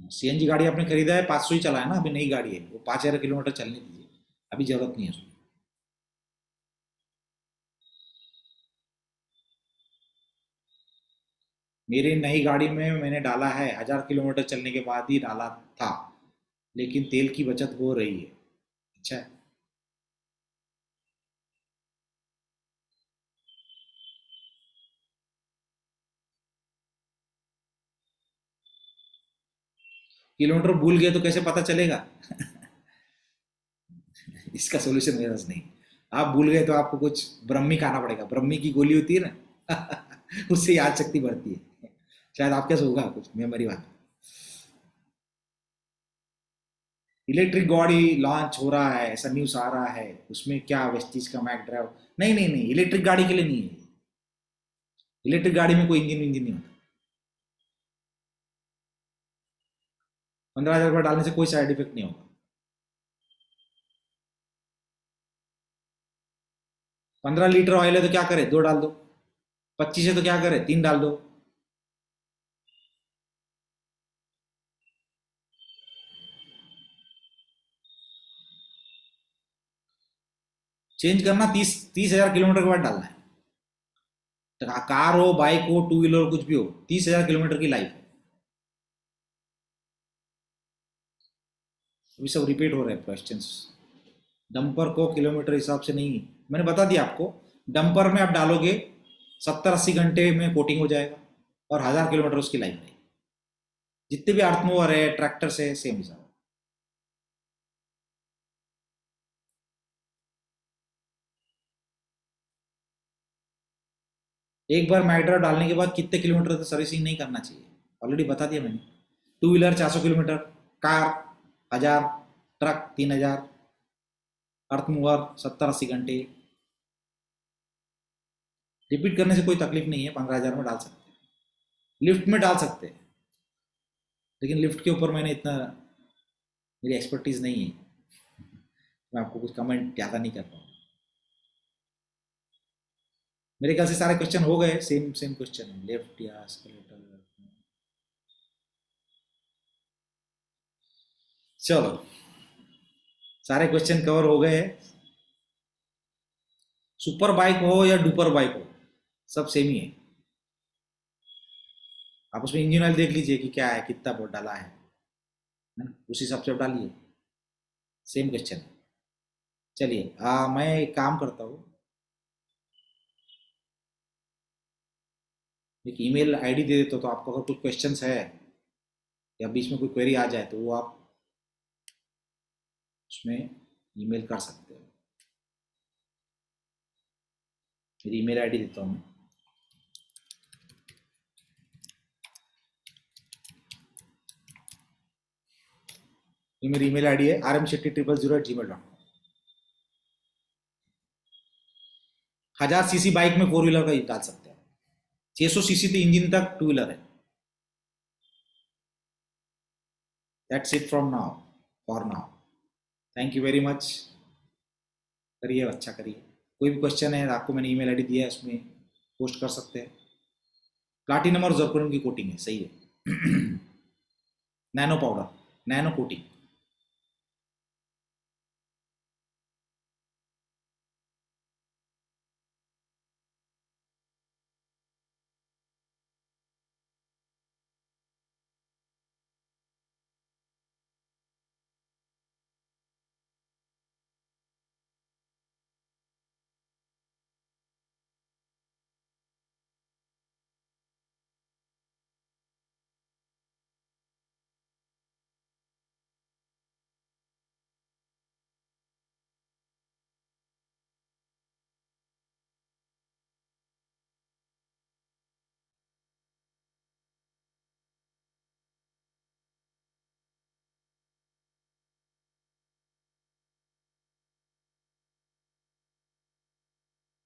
सीएनजी गाड़ी आपने खरीदा है, 500 ही चला है ना, अभी नई गाड़ी है, वो 5,000 किलोमीटर चलने दीजिए, अभी जरूरत नहीं है उसमें। मेरी नई गाड़ी में मैंने डाला है, 1000 किलोमीटर चलने के बाद ही डाला था, लेकिन तेल की बचत हो रही है। अच्छा है। किलोमीटर भूल गए तो कैसे पता चलेगा? इसका सोल्यूशन मेरे पास नहीं। आप भूल गए तो आपको कुछ ब्रह्मी खाना पड़ेगा, ब्रह्मी की गोली होती है ना उससे याद शक्ति बढ़ती है। शायद आपके साथ होगा कुछ मेमोरी वाला। इलेक्ट्रिक गाड़ी लॉन्च हो रहा है, ऐसा न्यूज आ रहा है, उसमें क्या वेस्टीज का मैक ड्राइव? नहीं नहीं नहीं, इलेक्ट्रिक गाड़ी के लिए नहीं है। इलेक्ट्रिक गाड़ी में कोई इंजन नहीं होता। 15,000 रुपये डालने से कोई साइड इफेक्ट नहीं होगा। 15 लीटर ऑयल है तो क्या करे, 2 डाल दो। 25 है तो क्या करे, 3 डाल दो। चेंज करना 30,000 किलोमीटर के बाद डालना है। तो कार हो, बाइक हो, 2 व्हीलर हो, कुछ भी हो, 30,000 किलोमीटर की लाइफ है। अभी सब रिपीट हो रहे हैं क्वेश्चंस। डंपर को किलोमीटर हिसाब से नहीं, मैंने बता दिया आपको। डंपर में आप डालोगे 70-80 घंटे में कोटिंग हो जाएगा और 1000 किलोमीटर उसकी लाइफ है। जितने भी अर्थ मूवर है, ट्रैक्टर से सेम हिसाब। एक बार मैग्ड्राइव डालने के बाद कितने किलोमीटर तक सर्विसिंग नहीं करना चाहिए, ऑलरेडी बता दिया मैंने। 2 व्हीलर 400 किलोमीटर, कार 1000, ट्रक 3000, अर्थ मूवर 70-80 घंटे। रिपीट करने से कोई तकलीफ नहीं है, 15,000 में डाल सकते हैं। लिफ्ट में डाल सकते हैं, लेकिन लिफ्ट के ऊपर मैंने इतना, मेरी एक्सपर्टीज नहीं है, मैं आपको कुछ कमेंट ज़्यादा नहीं कर पाऊँ। मेरे ख्याल से सारे क्वेश्चन हो गए, सेम क्वेश्चन है, लेफ्ट या एस्केलेटर। चलो, सारे क्वेश्चन कवर हो गए। सुपर बाइक हो या डुपर बाइक हो, सब सेम ही है। आप उसमें इंजन ऑयल देख लीजिए कि क्या है, कितना वोल्ट डाला है ना, उस हिसाब से डालिए। सेम क्वेश्चन है। चलिए मैं एक काम करता हूँ, एक ईमेल आईडी दे देता हूँ, तो आपको अगर कुछ क्वेश्चंस है या बीच में कोई क्वेरी आ जाए तो वो आप उसमें ईमेल कर सकते हो। मेरी ईमेल आईडी देता हूँ मैं। ये मेरी ईमेल आईडी है rmshetty000@gmail.com। 1000 सीसी बाइक में 4 व्हीलर का डाल सकते हैं, 600 सीसी तो इंजन तक 2 व्हीलर है। That's it from now, for now. Thank you very much. करिए, अच्छा करिए। कोई भी क्वेश्चन है, आपको मैंने ईमेल आईडी दिया है, उसमें पोस्ट कर सकते हैं। प्लाटिनम और जर्कोनियम की कोटिंग है, सही है। Nano powder, nano coating.